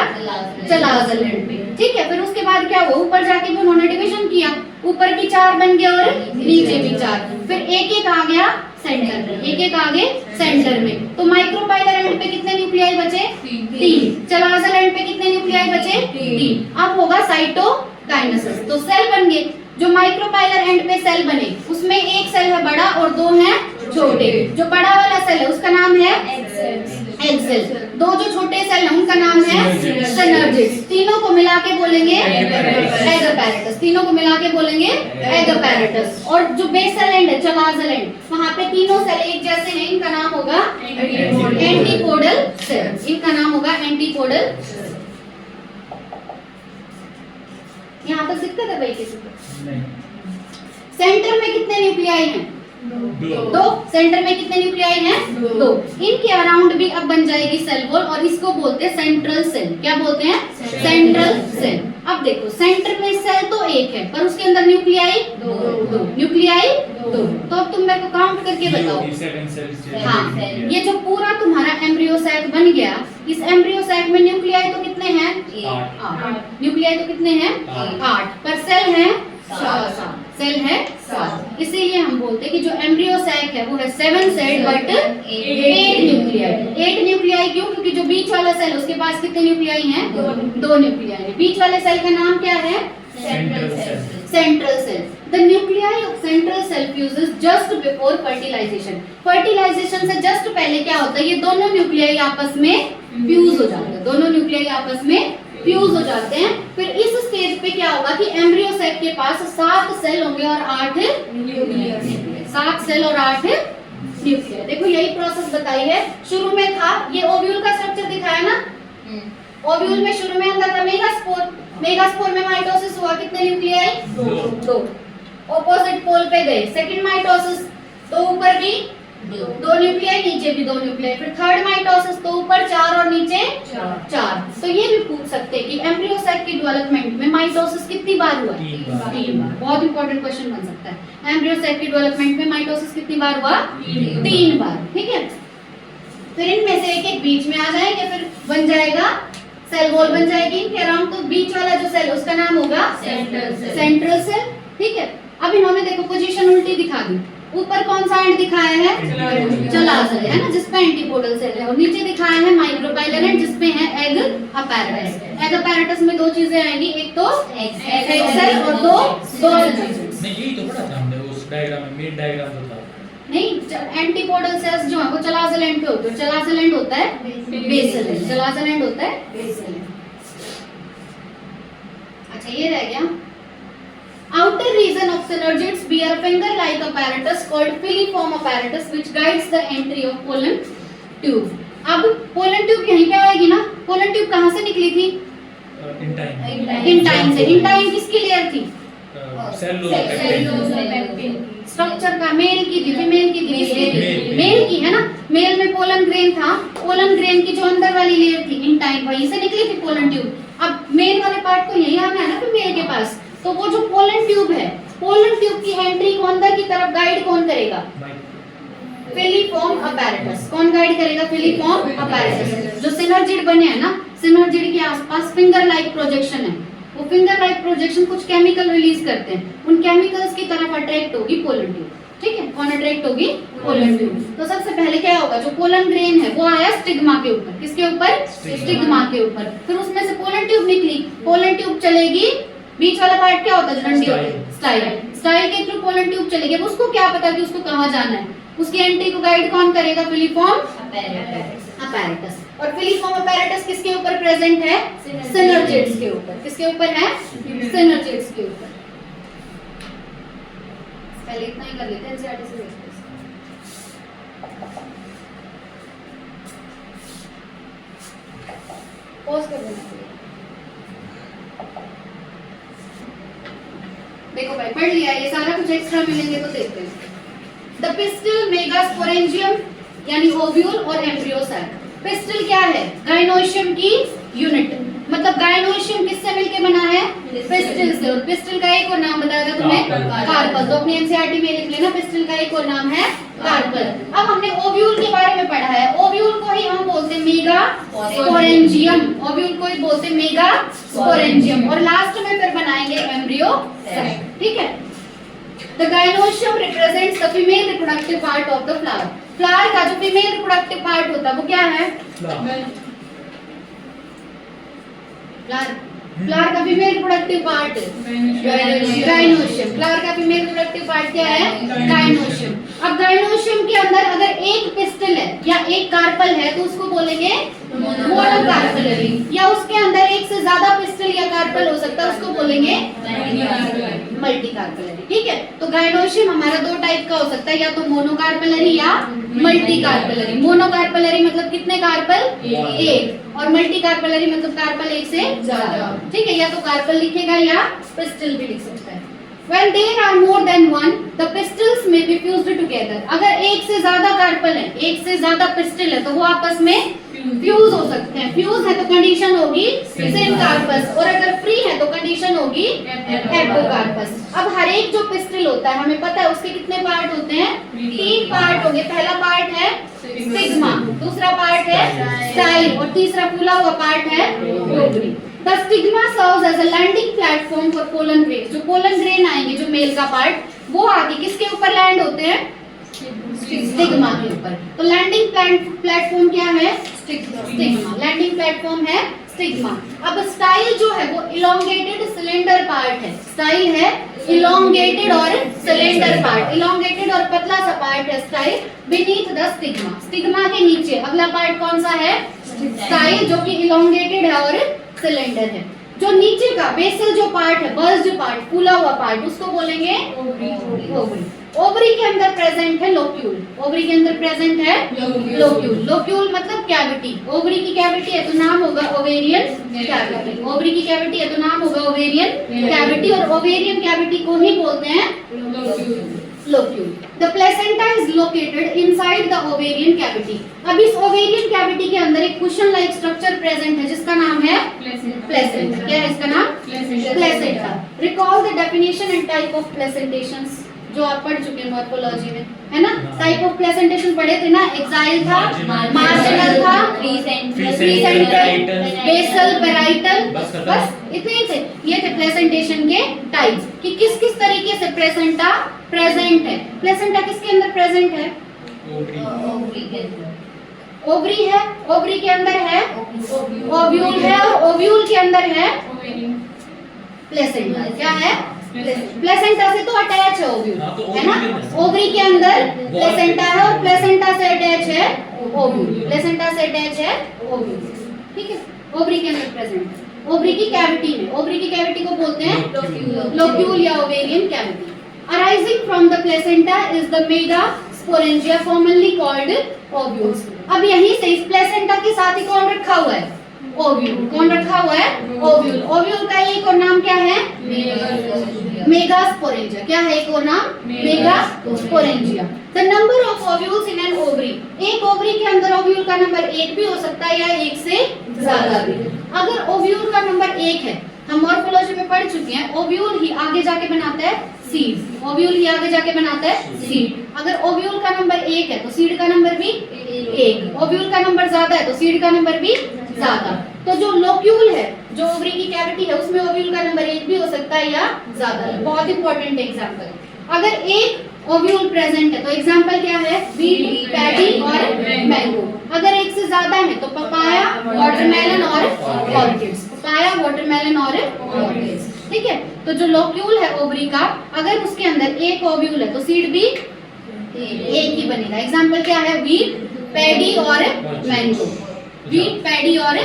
चलाजल एंड पे। ठीक है, फिर उसके बाद क्या हुआ? ऊपर जाके भी उन्होंने डिवीजन किया, ऊपर की 4 बन गए और नीचे भी 4। फिर एक एक आ गया सेंटर में, एक एक आगे सेंटर में। तो माइक्रोपाइलर एंड पे कितने न्यूक्लियाई बचे? 3। चलाजल एंड पे कितने न्यूक्लियाई बचे? 3। अब होगा साइटोकाइनेसिस। तो सेल बन गए। जो माइक्रोपाइलर एंड पे सेल बने उसमें एक सेल है बड़ा और 2 हैं छोटे। जो बड़ा वाला सेल है उसका नाम है एग सेल। 2 जो छोटे सेल हैं उनका नाम है सिनर्जिड्स। तीनों को मिला के बोलेंगे एग अपैरेटस। तीनों को मिला के बोलेंगे एग अपैरेटस। और जो बेसल एंड है चलाजल एंड, वहां पे तीनों सेल एक जैसे हैं, इनका नाम होगा एंटीपोडल सेल। इनका नाम होगा एंटीपोडल। यहाँ तक सीखते थे भाई किसी को? सेंटर में कितने न्यूक्लियाई हैं? 2। सेंटर में कितने न्यूक्लियाई हैं? 2। इनके अराउंड भी अब बन जाएगी सेल वॉल और इसको बोलते हैं सेंट्रल सेल। क्या बोलते हैं? Central cell. अब देखो सेंटर में सेल तो एक है पर उसके अंदर न्यूक्लियाई 2। न्यूक्लियाई 2। तो अब तुम मेरे को काउंट करके बताओ। हाँ, ये जो पूरा तुम्हारा एम्ब्रियो सैक बन गया, इस एम्ब्रियो सैक में न्यूक्लियाई तो कितने हैं? 8। न्यूक्लियाई तो कितने हैं? 8। पर सेल है 7। सेल है 7। इसीलिए हम बोलते हैं कि जो एम्ब्रियो सैक है वो है 7 सेल बट 8 न्यूक्लियाई। 8 न्यूक्लियाई क्यों? क्योंकि जो बीच वाला सेल उसके पास कितने न्यूक्लियाई हैं? 2 न्यूक्लियाई है। बीच वाले सेल का नाम क्या है? Central cell. The nuclei of central cell fuses just before fertilization. Fertilization से जस्ट पहले क्या होता है? ये दोनों न्यूक्लियाई आपस में फ्यूज हो जाते हैं। दोनों न्यूक्लियाई आपस में फ्यूज हो जाते हैं। फिर इस स्टेज पे क्या होगा कि एम्ब्रियो सैक के पास 7 सेल होंगे और 8 न्यूक्लियस। 7 सेल और 8 न्यूक्लियस। देखो यही प्रोसेस बताई है। शुरू में था ये ओव्यूल का स्ट्रक्चर दिखाया ना। ओव्यूल में शुरू में अंदर था मेगास्पोर। मेगास्पोर में माइटोसिस हुआ, कितने न्यूक्लियाई? 2। ऑपोजिट पोल पे गए। सेकंड माइटोसिस तो ऊपर भी 2 न्यूक्लियाई, नीचे भी 2 न्यूक्लियाई। फिर थर्ड माइटोसिस तो ऊपर 4 और नीचे 4। तो ये भी पूछ सकते हैं कि एम्ब्रियो सैक की डेवलपमेंट में माइटोसिस कितनी बार हुआ? 3 बार। बहुत इंपॉर्टेंट क्वेश्चन बन सकता है। एम्ब्रियो सैक की डेवलपमेंट में माइटोसिस कितनी बार हुआ? 3 बार। ठीक है, फिर इनमें से एक एक बीच में आ जाएंगे, फिर बन जाएगा सेल वॉल बन जाएगी इनके अराउंड। तो बीच वाला जो सेल उसका नाम होगा सेंट्रल सेल। ठीक है, अब इन्होंने देखो पोजीशन उल्टी दिखा दी। ऊपर कौन सा एंड दिखाया है? चलाजल है ना, जिसपे एंटीपोडल सेल है, और नीचे दिखाया है माइक्रोपाइलर एंड जिसपे है एग अपैरेटस। एग अपैरेटस में 2 चीजें आएंगी, एक तो एग सेल और 2 सिनर्जिड्स। नहीं, यही तो पढ़ा था हमने उस डायग्राम में, मेन डायग्राम जो था। नहीं, एंटीपोडल सेल्स जो है वो चलाजल एंड पे होते हैं। चलाजल एंड होता है बेसल एंड। चलाजल एंड होता है बेसल एंड। अच्छा, ये रह गया। Outer region of synergids bear a finger-like apparatus called filiform apparatus which guides the entry of pollen tube. अब pollen tube यहीं पे आएगी ना। pollen tube कहाँ से निकली थी? इंटाइन से। इंटाइन किसकी लेयर थी? स्ट्रक्चर का। मेल की थी, फीमेल की थी? मेल की है ना। मेल में पोलन ग्रेन था। पोलन ग्रेन की जो अंदर वाली लेयर थी इंटाइन, वहीं से निकली थी पोलन ट्यूब। अब मेल वाले पार्ट को यही आना है ना फीमेल के पास। तो वो जो पोलन ट्यूब है, पोलन ट्यूब की एंट्री को अंदर की तरफ गाइड कौन करेगा? Filiform apparatus. कौन गाइड करेगा? Filiform apparatus. जो सिनर्जिड बने हैं ना, सिनर्जिड के आसपास फिंगर लाइक प्रोजेक्शन है। वो फिंगर लाइक प्रोजेक्शन कुछ केमिकल रिलीज करते हैं। उन केमिकल्स की तरफ अट्रैक्ट होगी पोलन ट्यूब। ठीक है, कौन अट्रैक्ट होगी? Pollen tube. तो सबसे पहले क्या होगा? जो पोलन ग्रेन है वो आया स्टिग्मा के ऊपर। किसके ऊपर? स्टिग्मा के ऊपर। फिर उसमें से पोलन ट्यूब निकली। पोलन ट्यूब चलेगी, बीच वाला पार्ट क्या होता है? डंडी होती है, स्टाइल। स्टाइल के थ्रू पोलन ट्यूब चलेगी। अब उसको क्या पता कि उसको कहाँ जाना है? उसकी एंट्री को गाइड कौन करेगा? Filiform apparatus. और फिलीफॉर्म अपैरेटस किसके ऊपर प्रेजेंट है? सिनर्जिड्स के ऊपर। किसके ऊपर है? सिनर्जिड्स के ऊपर। पहले इतना ही कर लेते हैं एनसीईआरटी से देखते हैं। पॉज कर देना। देखो भाई पढ़ लिया, ये सारा कुछ एक्स्ट्रा मिलेंगे तो देखते हैं। द पिस्टल, मेगास्पोरेंजियम यानी ओव्यूल और एम्ब्रियो सैक। पिस्टल क्या है? गायनोशियम की यूनिट। मतलब गायनोशियम किससे मिलके बना है? पिस्टल से। और पिस्टल का एक और नाम बताया था तुम्हें, कार्पल। तो अपनी एनसीईआरटी में लिख लेना, पिस्टल का एक और नाम है कार्पल। अब हमने ओव्यूल के बारे में पढ़ा है। ओव्यूल को ही हम बोलते हैं मेगास्पोरेंजियम। ओव्यूल को ही बोलते हैं मेगास्पोरेंजियम। और लास्ट में फिर बनाएंगे एम्ब्रियो सैक। ठीक है। The gynoecium represents the female reproductive part of the flower. Flower का जो female reproductive part होता है वो क्या है? फ्लावर का female reproductive part gynoecium. Flower का फीमेल रिप्रोडक्टिव पार्ट क्या है? गायनोशियम। अब गायनोशियम के अंदर अगर एक पिस्टल है या एक कार्पल है तो उसको बोलेंगे मोनोकार्पलरी। या उसके अंदर एक से ज्यादा पिस्टल या कार्पल हो सकता है, उसको बोलेंगे मल्टीकार्पलरी। ठीक है। तो गायनोशियम हमारा दो टाइप का हो सकता है, या तो मोनोकार्पलरी या मल्टीकार्पलरी। मोनोकार्पलरी मतलब कितने कार्पल? एक। और मल्टीकार्पलरी मतलब कार्पल एक से ज्यादा। ठीक है। या तो कार्पल लिखेगा या पिस्टल भी लिख सकता है। When there are more than one, the pistils may be fused together. अगर एक से ज्यादा कार्पल है, एक से ज्यादा पिस्टल है तो वो आपस में फ्यूज हो सकते हैं। फ्यूज है तो कंडीशन होगी सिनकार्पस, और अगर फ्री है तो कंडीशन होगी एपोकार्पस। अब हर एक जो पिस्टल होता है हमें पता है उसके कितने पार्ट होते हैं? 3 पार्ट होंगे। पहला पार्ट है स्टिग्मा, दूसरा पार्ट है स्टाइल और तीसरा फूला हुआ पार्ट है ovary. The stigma serves as a landing platform for pollen grains. जो pollen grain आएंगे, जो मेल का पार्ट, वो आगे किसके ऊपर लैंड होते हैं? स्टिग्मा के ऊपर। तो लैंडिंग प्लेटफॉर्म क्या है? स्टिग्मा। लैंडिंग प्लेटफॉर्म है स्टिग्मा। अब स्टाइल जो है वो इलोंगेटेड सिलेंडर पार्ट है। स्टाइल है इलोंगेटेड और सिलेंडर पार्ट। इलोंगेटेड और पतला सा पार्ट है style beneath the stigma. Stigma के नीचे अगला पार्ट कौन सा है? स्टाइल, जो कि इलोंगेटेड है और सिलेंडर है। जो नीचे का बेसल जो पार्ट है, बल्ज्ड पार्ट, फूला हुआ पार्ट, उसको बोलेंगे ओवरी। ओवरी के अंदर प्रेजेंट है लोक्यूल। ओवरी के अंदर प्रेजेंट है लोक्यूल। लोक्यूल मतलब कैविटी। ओवरी की कैविटी है तो नाम होगा ओवेरियन कैविटी। ओवरी की कैविटी है तो नाम होगा ओवेरियन कैविटी। और ओवेरियन कैविटी को ही बोलते हैं locule. The placenta is located inside the ovarian cavity. अब इस ovarian cavity के अंदर एक cushion like structure present है जिसका नाम है placenta। क्या है इसका नाम? placenta. Recall the definition and type of placentations जो आप पढ़ चुके हैं मॉर्फोलॉजी में, है ना? टाइप ऑफ प्लेसेंटेशन पढ़े थे ना? एक्साइल था, मार्जिनल था, प्रीसेंट्रल, बेसल, पैराइटल, बस इतने ही थे। ये थे प्लेसेंटेशन के टाइप्स कि किस किस तरीके से प्लेसेंटा प्रेजेंट है। प्लेसेंटा किसके अंदर प्रेजेंट है? ओवरी के अंदर। ओवरी है, ओवरी के अंदर है ओव्यूल है, और ओव्यूल के अंदर है प्लेसेंटा। क्या है? प्लेसेंटा से तो अटैच है ओव्यूल, है ना? ओवरी के अंदर प्लेसेंटा है और प्लेसेंटा से अटैच है ओव्यूल। प्लेसेंटा से अटैच है ओव्यूल। ठीक है। ओवरी के अंदर प्रेजेंट है। ओवरी की कैविटी में, ओवरी की कैविटी को बोलते हैं लोक्यूल या ovarian cavity. Arising from the placenta is the megasporangia commonly called ovules. अब यहीं से इस प्लेसेंटा के साथ ही कौन रखा हुआ है? ओव्यूल। कौन रखा हुआ है? ओव्यूल। ओव्यूल का एक और नाम क्या है? मेगास्पोरेंजिया। क्या है एक और नाम? Megasporangia. The number of ovules in an ovary. एक ओवरी के अंदर ओव्यूल का नंबर 1 भी हो सकता है या 1 से ज्यादा भी। अगर ओव्यूल का नंबर 1 है, हम मॉर्फोलॉजी में पढ़ चुके हैं, ओव्यूल ही आगे जाके बनाता है सीड। ओव्यूल ही आगे जाके बनाता है सीड। अगर ओव्यूल का नंबर 1 है तो सीड का नंबर भी 1। ओव्यूल का नंबर ज्यादा है तो सीड का नंबर भी ज्यादा। तो जो लोक्यूल है, जो ओवरी की कैविटी है, उसमें ओव्यूल का नंबर 1 भी हो सकता है या ज्यादा। बहुत इंपॉर्टेंट एग्जांपल। अगर एक ओव्यूल प्रेजेंट है तो एग्जांपल क्या है? वीट, पैडी और मैंगो। अगर एक से ज्यादा है तो पपाया, वाटरमेलन और ऑर्किड्स। पपाया, वाटरमेलन और ऑर्किड्स। ठीक है। तो जो लोक्यूल है ओवरी का, अगर उसके अंदर एक ओव्यूल है तो सीड भी एक ही बनेगा। एग्जांपल क्या है? वीट, पैडी और मैंगो, व्हीट, पैडी और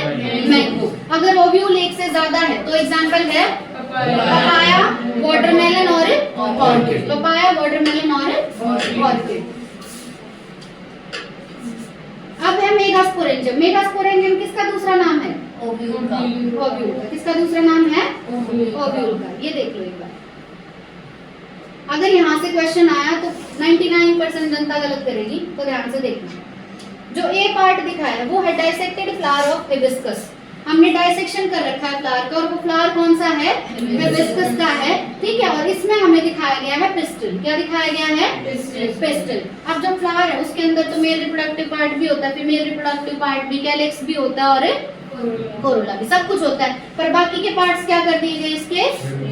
मैंगो। अगर ओव्यूल एक से ज्यादा है तो एग्जांपल है पपाया, वाटरमेलन और ऑर्किड, पपाया, वाटरमेलन और ऑर्किड। अब है मेगास्पोरेंजियम। मेगास्पोरेंजियम किसका दूसरा नाम है? ओव्यूल का। ओव्यूल का। किसका दूसरा नाम है? ओव्यूल का। ये देख लो एक बार, अगर यहाँ से क्वेश्चन आया तो 99% जनता गलत करेगी, तो ध्यान से देखना। जो ए पार्ट दिखा है वो है डाइसेक्टेड फ्लावर ऑफ हिबिस्कस। हमने डाइसेक्शन कर रखा है फ्लावर का, और वो फ्लावर कौन सा है? हिबिस्कस का है, ठीक है। और इसमें हमें दिखाया गया है पिस्टल। क्या दिखाया गया है? पिस्टल। अब जो फ्लावर है उसके अंदर तो मेल रिप्रोडक्टिव पार्ट भी होता है, फीमेल रिप्रोडक्टिव पार्ट भी, कैलिक्स भी होता है और कोरोला भी, सब कुछ होता है। पर बाकी के पार्ट्स क्या कर दिए गए? इसके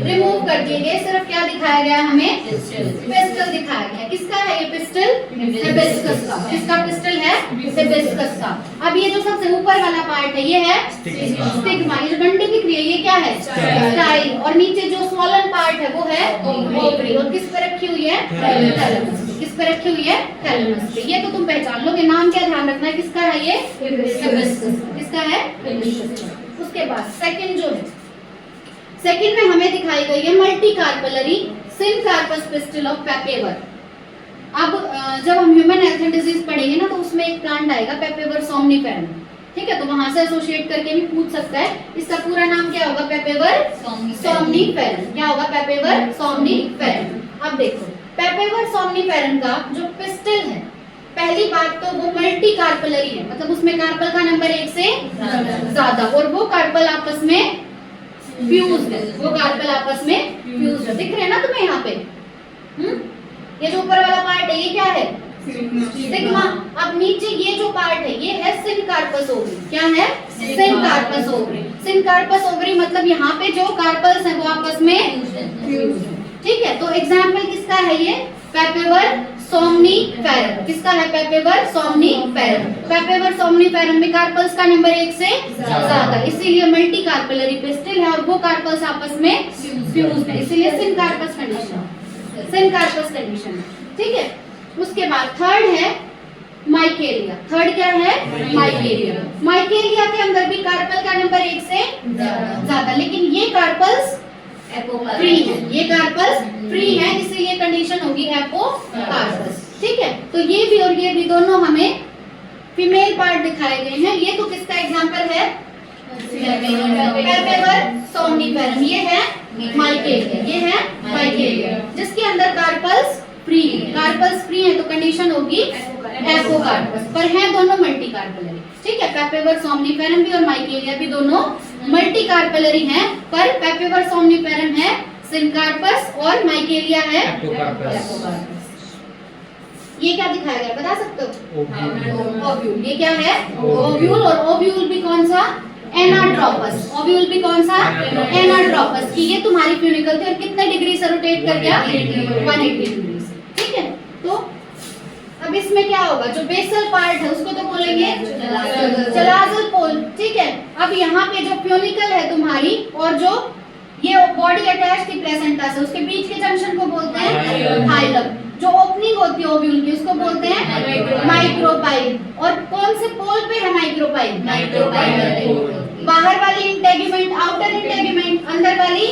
रिमूव कर दिए गए। सिर्फ क्या दिखाया गया हमें? पिस्टल दिखाया गया। किसका है ये पिस्टल? हिबिस्कस का। किसका पिस्टल है? हिबिस्कस का। अब ये जो सबसे ऊपर वाला पार्ट है ये है स्टिग्मा। ये जो डंडी दिख रही है ये क्या है? स्टाइल। और नीचे जो स्वॉलन पार्ट है वो है ओवरी। और किस पे रखी हुई है? थैलेमस। किस पे रखी हुई है? थैलेमस पे। ये तो तुम पहचान लोगे। नाम क्या ध्यान रखना है? किसका है ये? हिबिस्कस। किसका है? उसके बाद सेकंड जो है, सेकंड में हमें दिखाई गई है multi carpellary syncarpous pistol of पेपेवर। अब जब हम ह्यूमन हेल्थ एंड डिजीज पढ़ेंगे ना तो उसमें एक प्लांट आएगा पेपेवर सोमनिफेरम, ठीक है। तो वहां से एसोसिएट करके भी पूछ सकता है। इसका पूरा नाम क्या होगा? पेपेवर सोमनिफेरम। क्या होगा? पेपेवर सोमनिफेरम। अब देखो पेपेवर सोमनिफेरम का जो पिस्टल है, पहली बात तो वो मल्टी कार्पेलरी है, मतलब उसमें कार्पल का नंबर 1 से ज्यादा, और वो कार्पल आपस में फ्यूज्ड है। वो कार्पल आपस में फ्यूज्ड है। दिख रहे हैं ना तुम्हें यहाँ पे? ये जो ऊपर वाला पार्ट है ये क्या है? सिग्मा। अब नीचे ये जो पार्ट है ये है सिनकार्पस ओवरी। क्या है? Syncarpous ovary. सिनकार्पस ओवरी मतलब यहाँ पे जो कार्पल्स हैं वो आपस में फ्यूज्ड है, ठीक है। तो एग्जाम्पल किसका है ये? पेपेवर सोमनिफेरम। किसका है? पेपेवर सोमनिफेरम। पेपेवर सोमनिफेरम में कार्पल्स का नंबर 1 से ज्यादा, इसीलिए मल्टी कार्पेलरी पिस्टल है, और वो कार्पल्स आपस में फ्यूज्ड है, इसीलिए सिनकार्पस कंडीशन, सिनकार्पस कंडीशन, ठीक है। उसके बाद थर्ड है माइकेलिया। थर्ड क्या है? माइकेलिया। माइकेलिया के अंदर भी कार्पल का नंबर 1 से ज्यादा, लेकिन ये कार्पल्स फ्री है। ये कार्पल्स फ्री है, इसीलिए कंडीशन होगी एपोकार्पस, ठीक है। तो ये भी और ये भी दोनों हमें फीमेल पार्ट दिखाए गए हैं। ये तो किसका एग्जांपल है? पेपेवर सोमनिफेरम। ये है माइकेलिया। ये है माइकेलिया जिसके अंदर कार्पल्स फ्री है। कार्पल्स फ्री है तो कंडीशन होगी एपोकार्पस। पर है दोनों मल्टी कार्पेलरी, ठीक है। पेपेवर सोमनिफेरम भी और माइकेलिया भी दोनों मल्टी कार्पेलरी हैं, पर पेपेवर सोमनिफेरम है सिनकार्पस और माइकेलिया है एपोकार्पस। ये क्या दिखाया गया बता सकते हो? ओव्यूल। ये क्या है? ओव्यूल। और ओव्यूल भी कौन सा? एनाट्रोपस। ओव्यूल भी कौन सा? एनाट्रोपस। की ये तुम्हारी फ्यूनिकल थी और कितने डिग्री से रोटेट कर गया? 180 डिग्री से, ठीक है। तो अब इसमें क्या होगा? जो बेसल पार्ट है उसको तो बोलेंगे चलाजल पोल, ठीक है। अब यहाँ पे जो फ्यूनिकल है तुम्हारी और जो ये बॉडी अटैच थी प्लेसेंटा से, उसके बीच के जंक्शन को बोलते हैं हाइलम। जो ओपनिंग होती है ओव्यूल की उसको बोलते हैं माइक्रोपाइल। और कौन से पोल पे है माइक्रोपाइल? माइक्रोपाइल। बाहर वाली इंटेगुमेंट, आउटर इंटेगुमेंट, अंदर वाली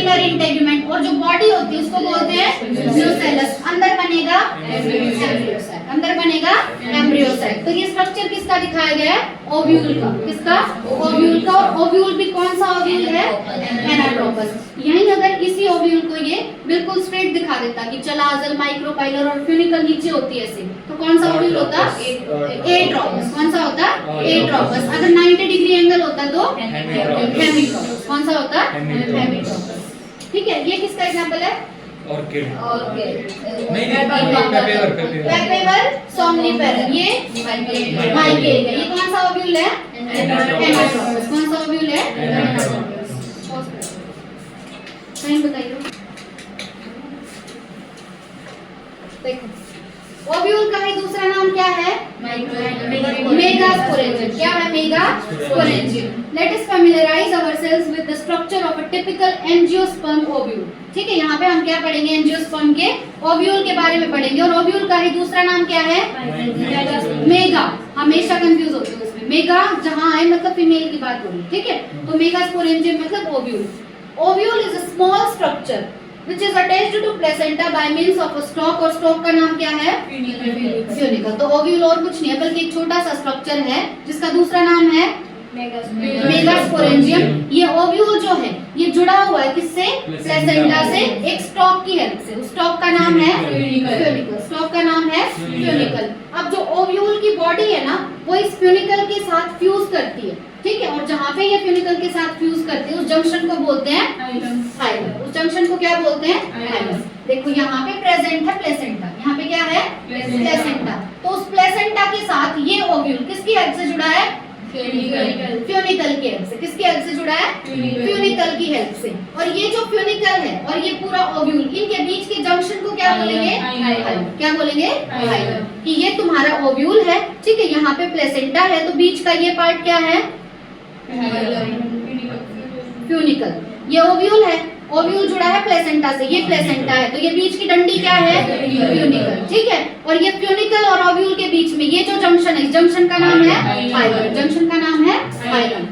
इनर इंटेगुमेंट। और जो बॉडी होती है उसको बोलते हैं न्यूसेलस। अंदर बनेगा एम्ब्रियोसाइट। अंदर बनेगा एम्ब्रियोसाइट। तो ये स्ट्रक्चर किसका दिखाया गया है? ओव्यूल का। किसका? ओव्यूल का। और ओव्यूल भी कौन सा ओव्यूल है? एनाट्रोपस। यहीं अगर इसी ओव्यूल को ये बिल्कुल स्ट्रेट दिखा देता कि चलाजल, माइक्रोपाइलर और फ्यूनिकल नीचे होती है ऐसे, तो कौन सा ओव्यूल होता? एट्रोपस। कौन सा होता? एट्रोपस। अगर 90 डिग्री एंगल होता तो हेमिट्रोपस। कौन सा होता? हेमिट्रोपस, ठीक है। ये किसका एग्जांपल है? ऑर्किड। नहीं पेपेवर सोमनिफेरम। ये माइकेलिया। ये कौन सा ओव्यूल है? एनाट्रोपस। कौन सा ओव्यूल है? टाइम बताइए। देखो ओव्यूल का ही दूसरा नाम क्या है? मेगास्पोरेंजियम। क्या है? Megasporangium. Let us familiarize ourselves with the structure of a typical angiosperm ovule. ठीक है, यहाँ पे हम क्या पढ़ेंगे, एंजियोस्पर्म के ओव्यूल के बारे में पढ़ेंगे। और ओव्यूल का ही दूसरा नाम क्या है, मेगा। हमेशा कंफ्यूज होते हैं उसमें, मेगा जहाँ है मतलब फीमेल की बात हो रही है, ठीक है। तो मेगास्पोरेंजियम मतलब ovule. Ovule is a small structure which is attached to placenta by means of a stalk, और स्टॉक का नाम क्या है, फ्यूनिकल। तो ओव्यूल और कुछ नहीं है बल्कि एक छोटा सा स्ट्रक्चर है जिसका दूसरा नाम है मेगास्पोरेंजियम। ये ओव्यूल जो है ये जुड़ा हुआ है किससे, प्लेसेंटा से, एक स्टॉक की हेल्प से। उस स्टॉक का नाम है फ्यूनिकल। स्टॉक का नाम है फ्यूनिकल। अब जो ओव्यूल की बॉडी है ना वो इस फ्यूनिकल के साथ फ्यूज करती है, ठीक है। और जहाँ पे ये फ्यूनिकल के साथ फ्यूज करती है उस जंक्शन को बोलते हैं हाइलम। उस जंक्शन को क्या बोलते हैं, हाइलम। देखो यहाँ पे प्रेजेंट है प्लेसेंटा, यहाँ पे क्या है, प्लेसेंटा। तो उस प्लेसेंटा के साथ ये ओव्यूल किसकी हेल्प से जुड़ा है, फ्यूनिकल की हेल्प से। किसकी हेल्प से जुड़ा है, फ्यूनिकल की हेल्प से। और ये जो फ्यूनिकल है और ये पूरा ओव्यूल, इनके बीच के जंक्शन को क्या बोलेंगे, हाइलम। क्या बोलेंगे, हाइलम। कि ये तुम्हारा ओव्यूल है, ठीक है, यहाँ पे प्लेसेंटा है, तो बीच का ये पार्ट क्या है, फ्यूनिकल। ये ओव्यूल है, ओव्यूल जुड़ा है प्लेसेंटा से, ये प्लेसेंटा है, तो ये बीच की डंडी क्या है, फ्यूनिकल, ठीक है। और ये फ्यूनिकल और ओव्यूल के बीच में ये जो जंक्शन है, इस जंक्शन का नाम है हाइलम। जंक्शन का नाम है hilum.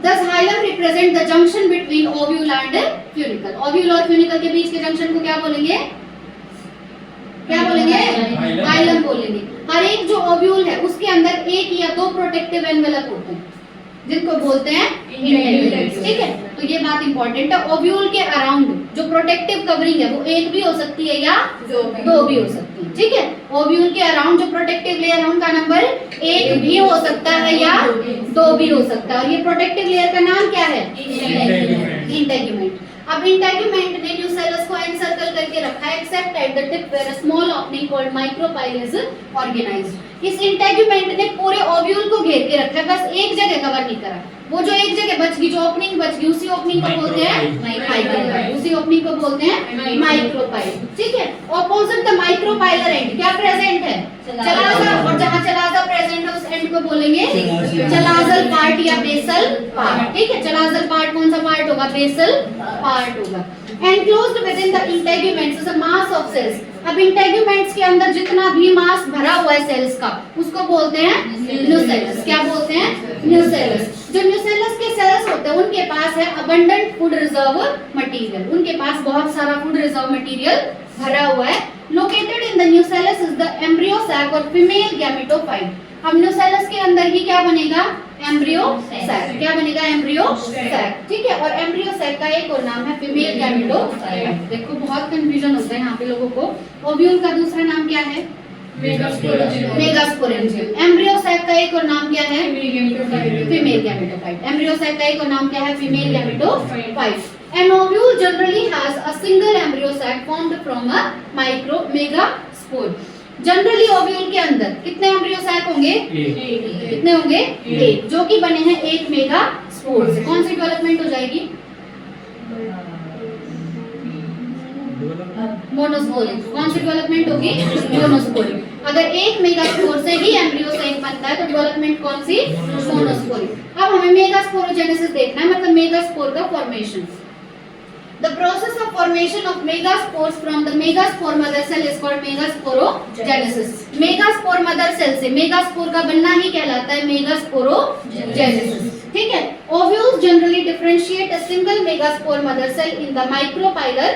Thus hilum represent the junction between ovule and funicle. Ovule और फ्यूनिकल के बीच के जंक्शन को क्या बोलेंगे, क्या बोलेंगे, हाइलम बोलेंगे। हर एक जो ओव्यूल है उसके अंदर एक या दो प्रोटेक्टिव एनवेलप होते हैं जिनको बोलते हैं इंटेग्युमेंट्स, ठीक है। तो ये बात इंपॉर्टेंट है, ओव्यूल के अराउंड जो प्रोटेक्टिव कवरिंग है वो एक भी हो सकती है या दो भी हो सकती है, ठीक है। ओव्यूल के अराउंड जो प्रोटेक्टिव लेयर है उनका नंबर एक भी हो सकता है या दो भी हो सकता है। और ये प्रोटेक्टिव लेयर का नाम क्या है, इंटेग्युमेंट। अब इंटेग्युमेंट ने न्यूसेलस को एनसर्कल करके रखा है except at the tip where a small opening called micropyle is organised. इस इंटेग्युमेंट ने पूरे ओव्यूल को घेर के रखा है, बस एक जगह कवर नहीं करा। वो जो एक जगह बच गई, जो ओपनिंग बच गई, उसी ओपनिंग को बोलते हैं माइक्रोपाइल। उसी ओपनिंग को बोलते हैं माइक्रोपाइल, ठीक है। ऑपोजिट द माइक्रोपाइलर एंड क्या प्रेजेंट है, चलाजा। और जहाँ चलाजा प्रेजेंट है उस एंड को बोलेंगे चलाजल पार्ट या बेसल पार्ट, ठीक है। चलाजल पार्ट कौन सा पार्ट होगा, बेसल पार्ट होगा। Enclosed within the integuments is a mass of cells. अब इंटेग्युमेंट्स के अंदर जितना भी मास भरा हुआ है सेल्स का उसको बोलते हैं न्यूसेलस। क्या बोलते हैं, न्यूसेलस। जो न्यूसेलस के सेल्स होते हैं उनके पास है अबंडेंट फूड रिजर्व मटेरियल, उनके पास बहुत सारा फूड रिजर्व मटेरियल भरा हुआ है। Located in the nucellus is the embryo sac और फीमेल गैमेटोफाइट। अब न्यूसेलस के अंदर ही क्या बनेगा, एम्ब्रियो सैक। क्या बनेगा, एम्ब्रियो सैक, ठीक है। और एम्ब्रियो सैक का एक और नाम है फीमेल गैमेटोफाइट। देखो बहुत कंफ्यूजन होता है यहाँ पे लोगों को। ओव्यूल का दूसरा नाम क्या है, मेगास्पोरेंजियम। एम्ब्रियो सैक का एक और नाम क्या है, फीमेल गैमेटोफाइट। एम्ब्रियो सैक का एक और नाम क्या है, female gametophyte. An ovule generally has a single embryo sac formed from a megaspore. Generally ovule के अंदर कितने एम्ब्रियो सैक होंगे, कितने होंगे, एक, जो कि बने हैं एक मेगास्पोर से। कौन सी डेवलपमेंट हो जाएगी, मोनोस्पोरिक। कौन सी डेवलपमेंट होगी, मोनोस्पोरिक। अगर एक मेगास्पोर से ही एम्ब्रियो सैक बनता है तो डेवलपमेंट कौन सी, मोनोस्पोरिक। अब हमें मेगास्पोरोजेनेसिस देखना है, मतलब मेगास्पोर का formation. The process of formation of megaspores from the megaspore mother cell is called megasporogenesis. megaspore mother cell से megaspore का बनना ही कहलाता है megasporogenesis, ठीक है। Ovules generally differentiate a single megaspore mother cell in the micropylar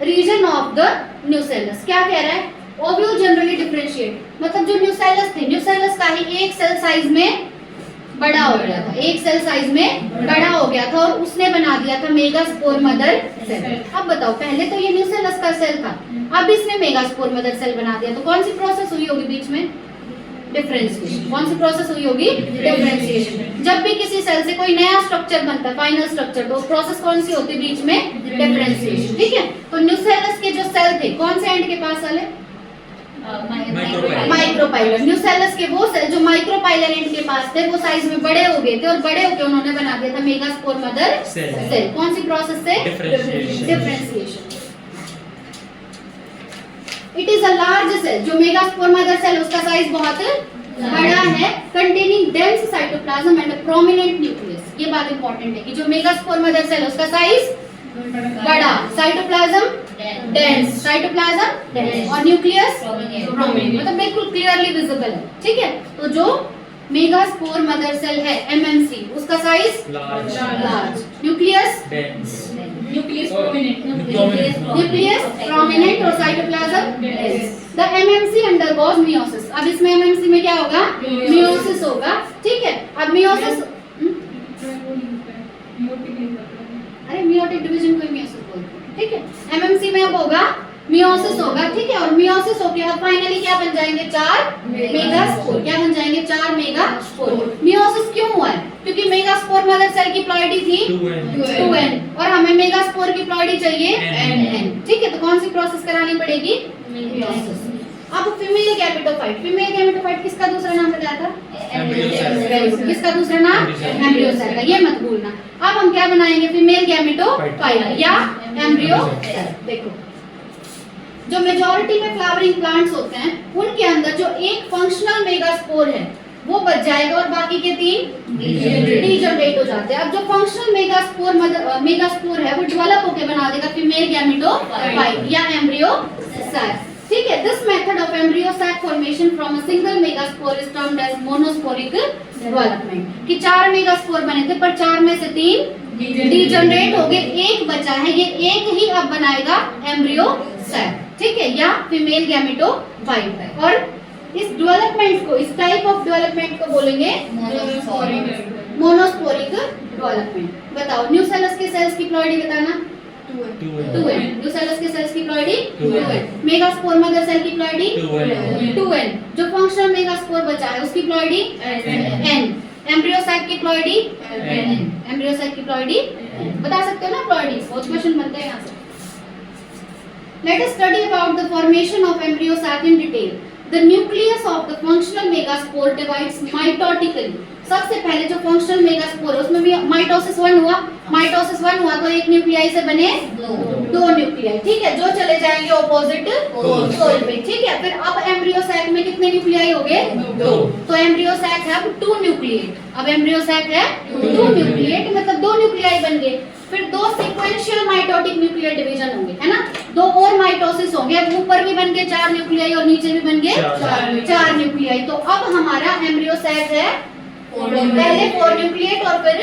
region of the nucellus. क्या कह रहा है, ओव्यूल जनरली डिफरेंशिएट, मतलब जो न्यूसेलस थे, न्यूसेलस का ही एक सेल साइज में बड़ा हो गया था, एक सेल साइज में बड़ा हो गया था और उसने बना दिया था मेगास्पोर मदर सेल। अब बताओ, पहले तो ये न्यूसेलस का सेल था, अब इसने मेगास्पोर मदर सेल बना दिया, तो कौन सी प्रोसेस हुई होगी बीच में, डिफरेंशिएशन। कौन सी प्रोसेस हुई होगी, डिफरेंशिएशन। जब भी किसी सेल से कोई नया स्ट्रक्चर बनता है, फाइनल स्ट्रक्चर, तो प्रोसेस कौन सी होती है बीच में, डिफरेंशिएशन, ठीक है। तो न्यूसेलस के जो सेल थे कौन से एंड के पास वाले, माइक्रोपाइलर। न्यूसेलस के वो सेल जो माइक्रोपाइलर एंड के पास थे वो साइज में बड़े हो गए थे और बड़े होकर उन्होंने बना दिया था मेगास्पोर मदर सेल। कौन सी प्रोसेस से, differentiation. It is a large cell, जो मेगास्पोर मदर सेल उसका साइज बहुत बड़ा है, containing dense cytoplasm and a prominent nucleus. ये बात इंपॉर्टेंट है कि जो मेगास्पोर मदर सेल है उसका साइज बड़ा, साइटोप्लाज्म डेंस, साइटोप्लाज्म डेंस और न्यूक्लियस प्रोमिनेंट, मतलब बिल्कुल क्लियरली विजिबल है। ठीक है, तो जो मेगास्पोर मदर सेल है एमएमसी उसका size large, nucleus dense, nucleus prominent, nucleus prominent और cytoplasm dense. The MMC undergoes meiosis. अब इसमें एमएमसी में क्या होगा? मियोसिस होगा। ठीक है, अब मियोसिस, अरे मियोटिक डिवीजन को मियोसिस बोलते हैं। ठीक है, एमएमसी में अब होगा मियोसिस होगा। ठीक है, और मियोसिस होके अब फाइनली क्या बन जाएंगे? 4 मेगास्पोर। क्या बन जाएंगे? 4 मेगास्पोर। मियोसिस क्यों हुआ है? क्योंकि मेगास्पोर मदर सेल की प्लॉइडी थी 2n और हमें मेगास्पोर की प्लॉइडी चाहिए n। ठीक है, तो कौन सी प्रोसेस करानी पड़ेगी? मियोसिस। अब फीमेल गैमेटोफाइट, फीमेल गैमेटोफाइट किसका दूसरा नाम बताया था? Embryo cell. किसका दूसरा नाम? एम्ब्रियो सेल का, ये मत भूलना। अब हम क्या बनाएंगे? फीमेल गैमेटोफाइट या एम्ब्रियो सेल। देखो, जो मेजॉरिटी में फ्लावरिंग प्लांट्स होते हैं उनके अंदर जो एक फंक्शनल मेगास्पोर है वो बच जाएगा और बाकी के 3 डीजनरेट हो जाते हैं। अब जो फंक्शनल मेगास्पोर है वो डेवलप होकर बना देगा फीमेल गैमेटोफाइट या एम्ब्रियो सेल। ठीक है, this method of embryo sac formation from a single megaspore is termed as monosporic development. कि 4 मेगास्पोर बने थे पर 4 में से 3 डीजनरेट हो गए, एक बचा है, ये एक ही अब बनाएगा एम्ब्रियो सैक। ठीक है, या फीमेल गैमेटोफाइट। और इस डेवलपमेंट को, इस टाइप ऑफ डेवलपमेंट को बोलेंगे मोनोस्पोरिक डेवलपमेंट। बताओ, न्यूसेलस के सेल्स की प्लॉइडी बताना। 2n। न्यूसेलस के सेल्स की ploidy 2n। Megaspore mother cell की प्लॉइडी 2n। जो फंक्शनल मेगास्पोर बचा है उसकी प्लॉइडी n। एम्ब्रियो सैक की प्लॉइडी n। एम्ब्रियो सैक की प्लॉइडी बता सकते हो ना प्लॉइडी? बहुत क्वेश्चन बनते हैं यहाँ से। Let us study about the formation of embryo sac in detail. The nucleus of the functional megaspore divides mitotically. सबसे पहले जो फंक्शनल मेगास्पोर है उसमें भी माइटोसिस 1 हुआ। माइटोसिस 1 हुआ तो एक न्यूक्लियाई से बने 2 न्यूक्लियाई। ठीक है, जो चले जाएंगे ऑपोजिट पोल पे। ठीक है, फिर अब एम्ब्रियो सैक में कितने न्यूक्लियाई हो गए? 2। तो एम्ब्रियो सैक है अब 2 न्यूक्लिएट। अब एम्ब्रियो सैक है 2 न्यूक्लिएट, मतलब 2 न्यूक्लियाई बन गए। फिर 2 सीक्वेंशियल माइटोटिक न्यूक्लियर डिवीजन होंगे, है ना? 2 और माइटोसिस होंगे। अब ऊपर भी बन गए 4 न्यूक्लियाई और नीचे भी बन गए 4 न्यूक्लियाई। तो अब हमारा एम्ब्रियो सैक है पहले 4 न्यूक्लिएट और फिर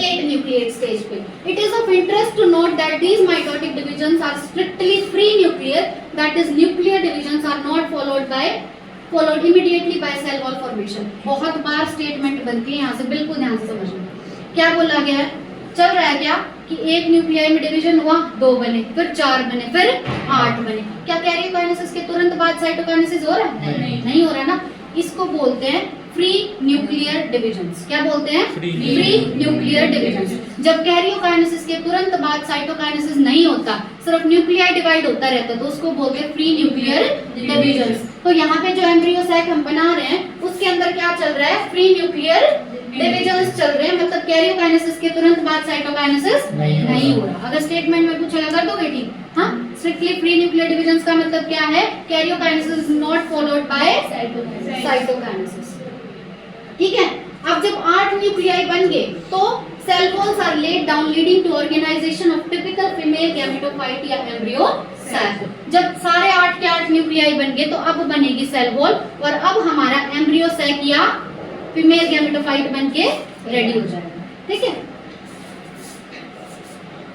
8 न्यूक्लिएट स्टेज पे। It is of interest to note that these mitotic divisions are strictly free nuclear, that is nuclear divisions are not followed immediately by cell wall formation। बहुत बार statement बनती है, यहाँ से बिल्कुल ध्यान से समझना। क्या बोला गया है? चल रहा है क्या कि एक न्यूक्लियाई में डिवीजन हुआ, 2 बने, फिर 4 बने, फिर 8 बने। क्या कैरियोकाइनेसिस के तुरंत बाद साइटोकाइनेसिस हो रहा है? नहीं हो रहा ना। इसको बोलते हैं फ्री न्यूक्लियर डिविजन्स। क्या बोलते हैं? Free nuclear divisions. जब कैरियोकाइनेसिस के तुरंत बाद साइटोकाइनेसिस नहीं होता, सिर्फ न्यूक्लियाई डिवाइड होता रहता है, तो उसको बोलते हैं फ्री न्यूक्लियर डिविजन्स। तो यहाँ पे जो एम्ब्रियो सैक हम बना रहे हैं उसके अंदर क्या चल रहा है? फ्री न्यूक्लियर डिविजन्स चल रहे हैं, मतलब कैरियोकाइनेसिस के तुरंत बाद साइटोकाइनेसिस नहीं हो रहा। अगर स्टेटमेंट में पूछा कर दोगे ठीक? हाँ, स्ट्रिक्टली फ्री न्यूक्लियर डिविजन्स का मतलब क्या है? Karyokinesis is not followed by cytokinesis. ठीक है, अब जब 8 न्यूक्लियाई बन गए तो cell walls are laid down leading to organisation of typical female gametophyte या एम्ब्रियो सैक। जब सारे 8 के 8 न्यूक्लियाई बन गए तो अब बनेगी सेल वॉल और अब हमारा एम्ब्रियो सैक या फीमेल गैमेटोफाइट बन के रेडी हो जाएगा। ठीक है,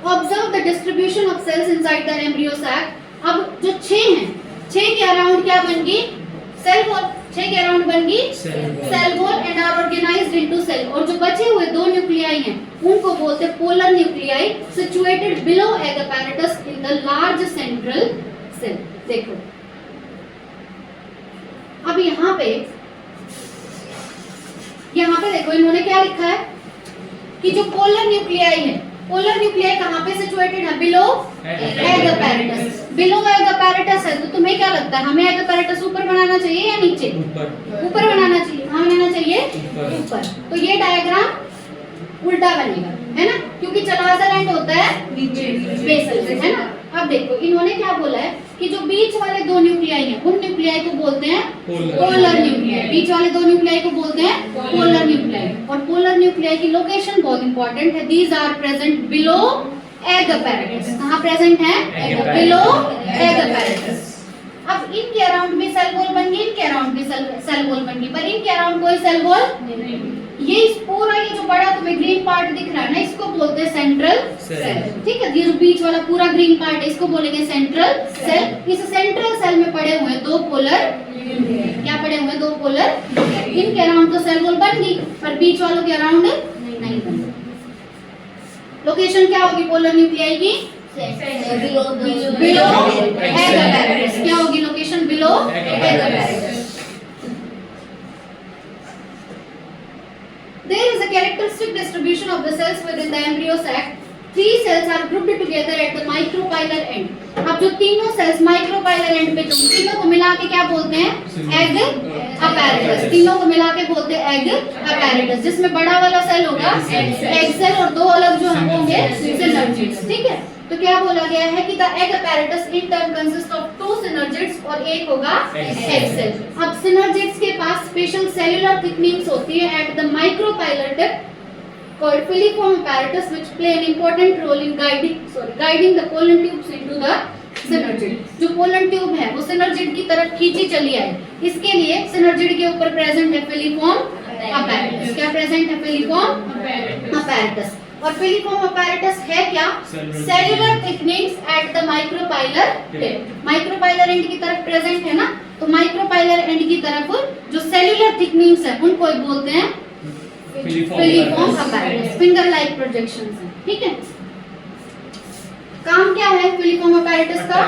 observe the distribution of cells inside the embryo sac. अब जो 6 हैं, 6 के अराउंड क्या बन गई? Cell wall. 6 के अराउंड बन गई cell wall and are organised into cell. और जो बचे हुए 2 न्यूक्लियाई हैं उनको बोलते हैं polar nuclei situated below egg apparatus in the large central cell. देखो, अब यहाँ पे देखो इन्होंने क्या लिखा है कि जो पोलर न्यूक्लियाई है, पोलर न्यूक्लियाई कहाँ पे सिचुएटेड है? Below egg apparatus। Below egg apparatus है तो तुम्हें क्या लगता है हमें एग apparatus ऊपर बनाना चाहिए या नीचे? ऊपर बनाना चाहिए। कहाँ बनाना चाहिए? ऊपर। तो ये डायग्राम उल्टा बनेगा, है ना? क्योंकि चलाज़ल एंड होता है नीचे बेसल से, है ना? अब देखो इन्होंने क्या बोला है कि जो बीच वाले दो न्यूक्लियाई हैं उन न्यूक्लियाई को बोलते हैं पोलर न्यूक्लियाई। बीच वाले दो न्यूक्लियाई को बोलते हैं पोलर न्यूक्लियाई। और पोलर न्यूक्लियाई की लोकेशन बहुत इंपॉर्टेंट है। These are present below egg apparatus। कहाँ प्रेजेंट है? Below egg apparatus। अब इनके अराउंड भी सेल वॉल बन गई, इनके अराउंड भी सेल वॉल बन गई, पर इनके अराउंड कोई सेल वॉल ये इस पूरा ये जो बड़ा तुम्हें ग्रीन पार्ट दिख रहा है ना, इसको बोलते हैं सेंट्रल सेल। ठीक है, ये जो बीच वाला पूरा ग्रीन पार्ट है इसको बोलेंगे सेंट्रल सेल। इस सेंट्रल सेल में पड़े हुए दो पोलर, क्या पड़े हुए दो पोलर। इनके अराउंड तो सेल वॉल बन गई, पर बीच वालों के अराउंड नहीं बनी। लोकेशन क्या होगी पोलर न्यूक्लियाई की? Below egg apparatus। क्या होगी location? Below egg apparatus। There is a characteristic distribution of the cells within the embryo sac. Three cells are grouped together at the micropylar end. अब जो तीनों sales micropylar end पे जो तीनों को मिला के क्या बोलते हैं? Egg apparatus। तीनों को मिला के बोलते हैं एग apparatus, जिसमें बड़ा वाला सेल होगा एग सेल और दो अलग जो होंगे सिनर्जिड्स। ठीक है, तो क्या बोला गया है कि the egg apparatus in turn consists of two synergids और एक होगा एग सेल। अब synergids के पास स्पेशल सेलुलर थिकनिंग्स होती है at the micropylar tip called filiform apparatus which play an important role in guiding the pollen tubes into the synergid। जो pollen tube है वो सिनर्जिड की तरफ खींची चली आए, इसके लिए सिनर्जिड के ऊपर प्रेजेंट है फिलिफॉर्म apparatus। क्या प्रेजेंट है? Filiform apparatus। और फिलिफॉर्म apparatus है क्या? Cellular thickenings at the micropylar tip. Micropylar end की तरफ प्रेजेंट है ना, तो माइक्रोपाइलर एंड की तरफ जो सेलुलर थिकनिंग्स है उनको बोलते हैं filiform apparatus। Finger like projections है। ठीक है, काम क्या है फिलिफॉर्म apparatus का?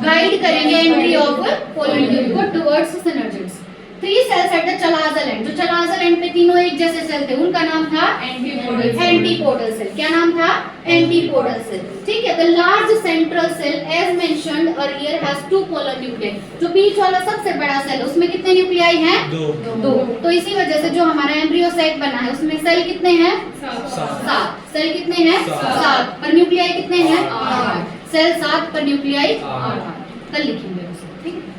गाइड करेंगे एंट्री ऑफ पोलन ट्यूब को towards synergids. Three cells at the chalazal end. जो चलाजल एंड पे तीनों एक जैसे सेल थे उनका नाम था एंटीपोडल सेल। क्या नाम था? Antipodal cell. ठीक है, the large central cell as mentioned earlier has two polar nuclei. जो बीच वाला सबसे बड़ा सेल उसमें कितने न्यूक्लियाई हैं? दो। तो इसी वजह से जो हमारा एम्ब्रियो सैक बना है उसमें सेल कितने हैं? 7। सेल कितने हैं? 7। पर न्यूक्लियाई कितने हैं? 8। सेल 7 पर न्यूक्लियाई 8। कल लिखेंगे उसे। ठीक है।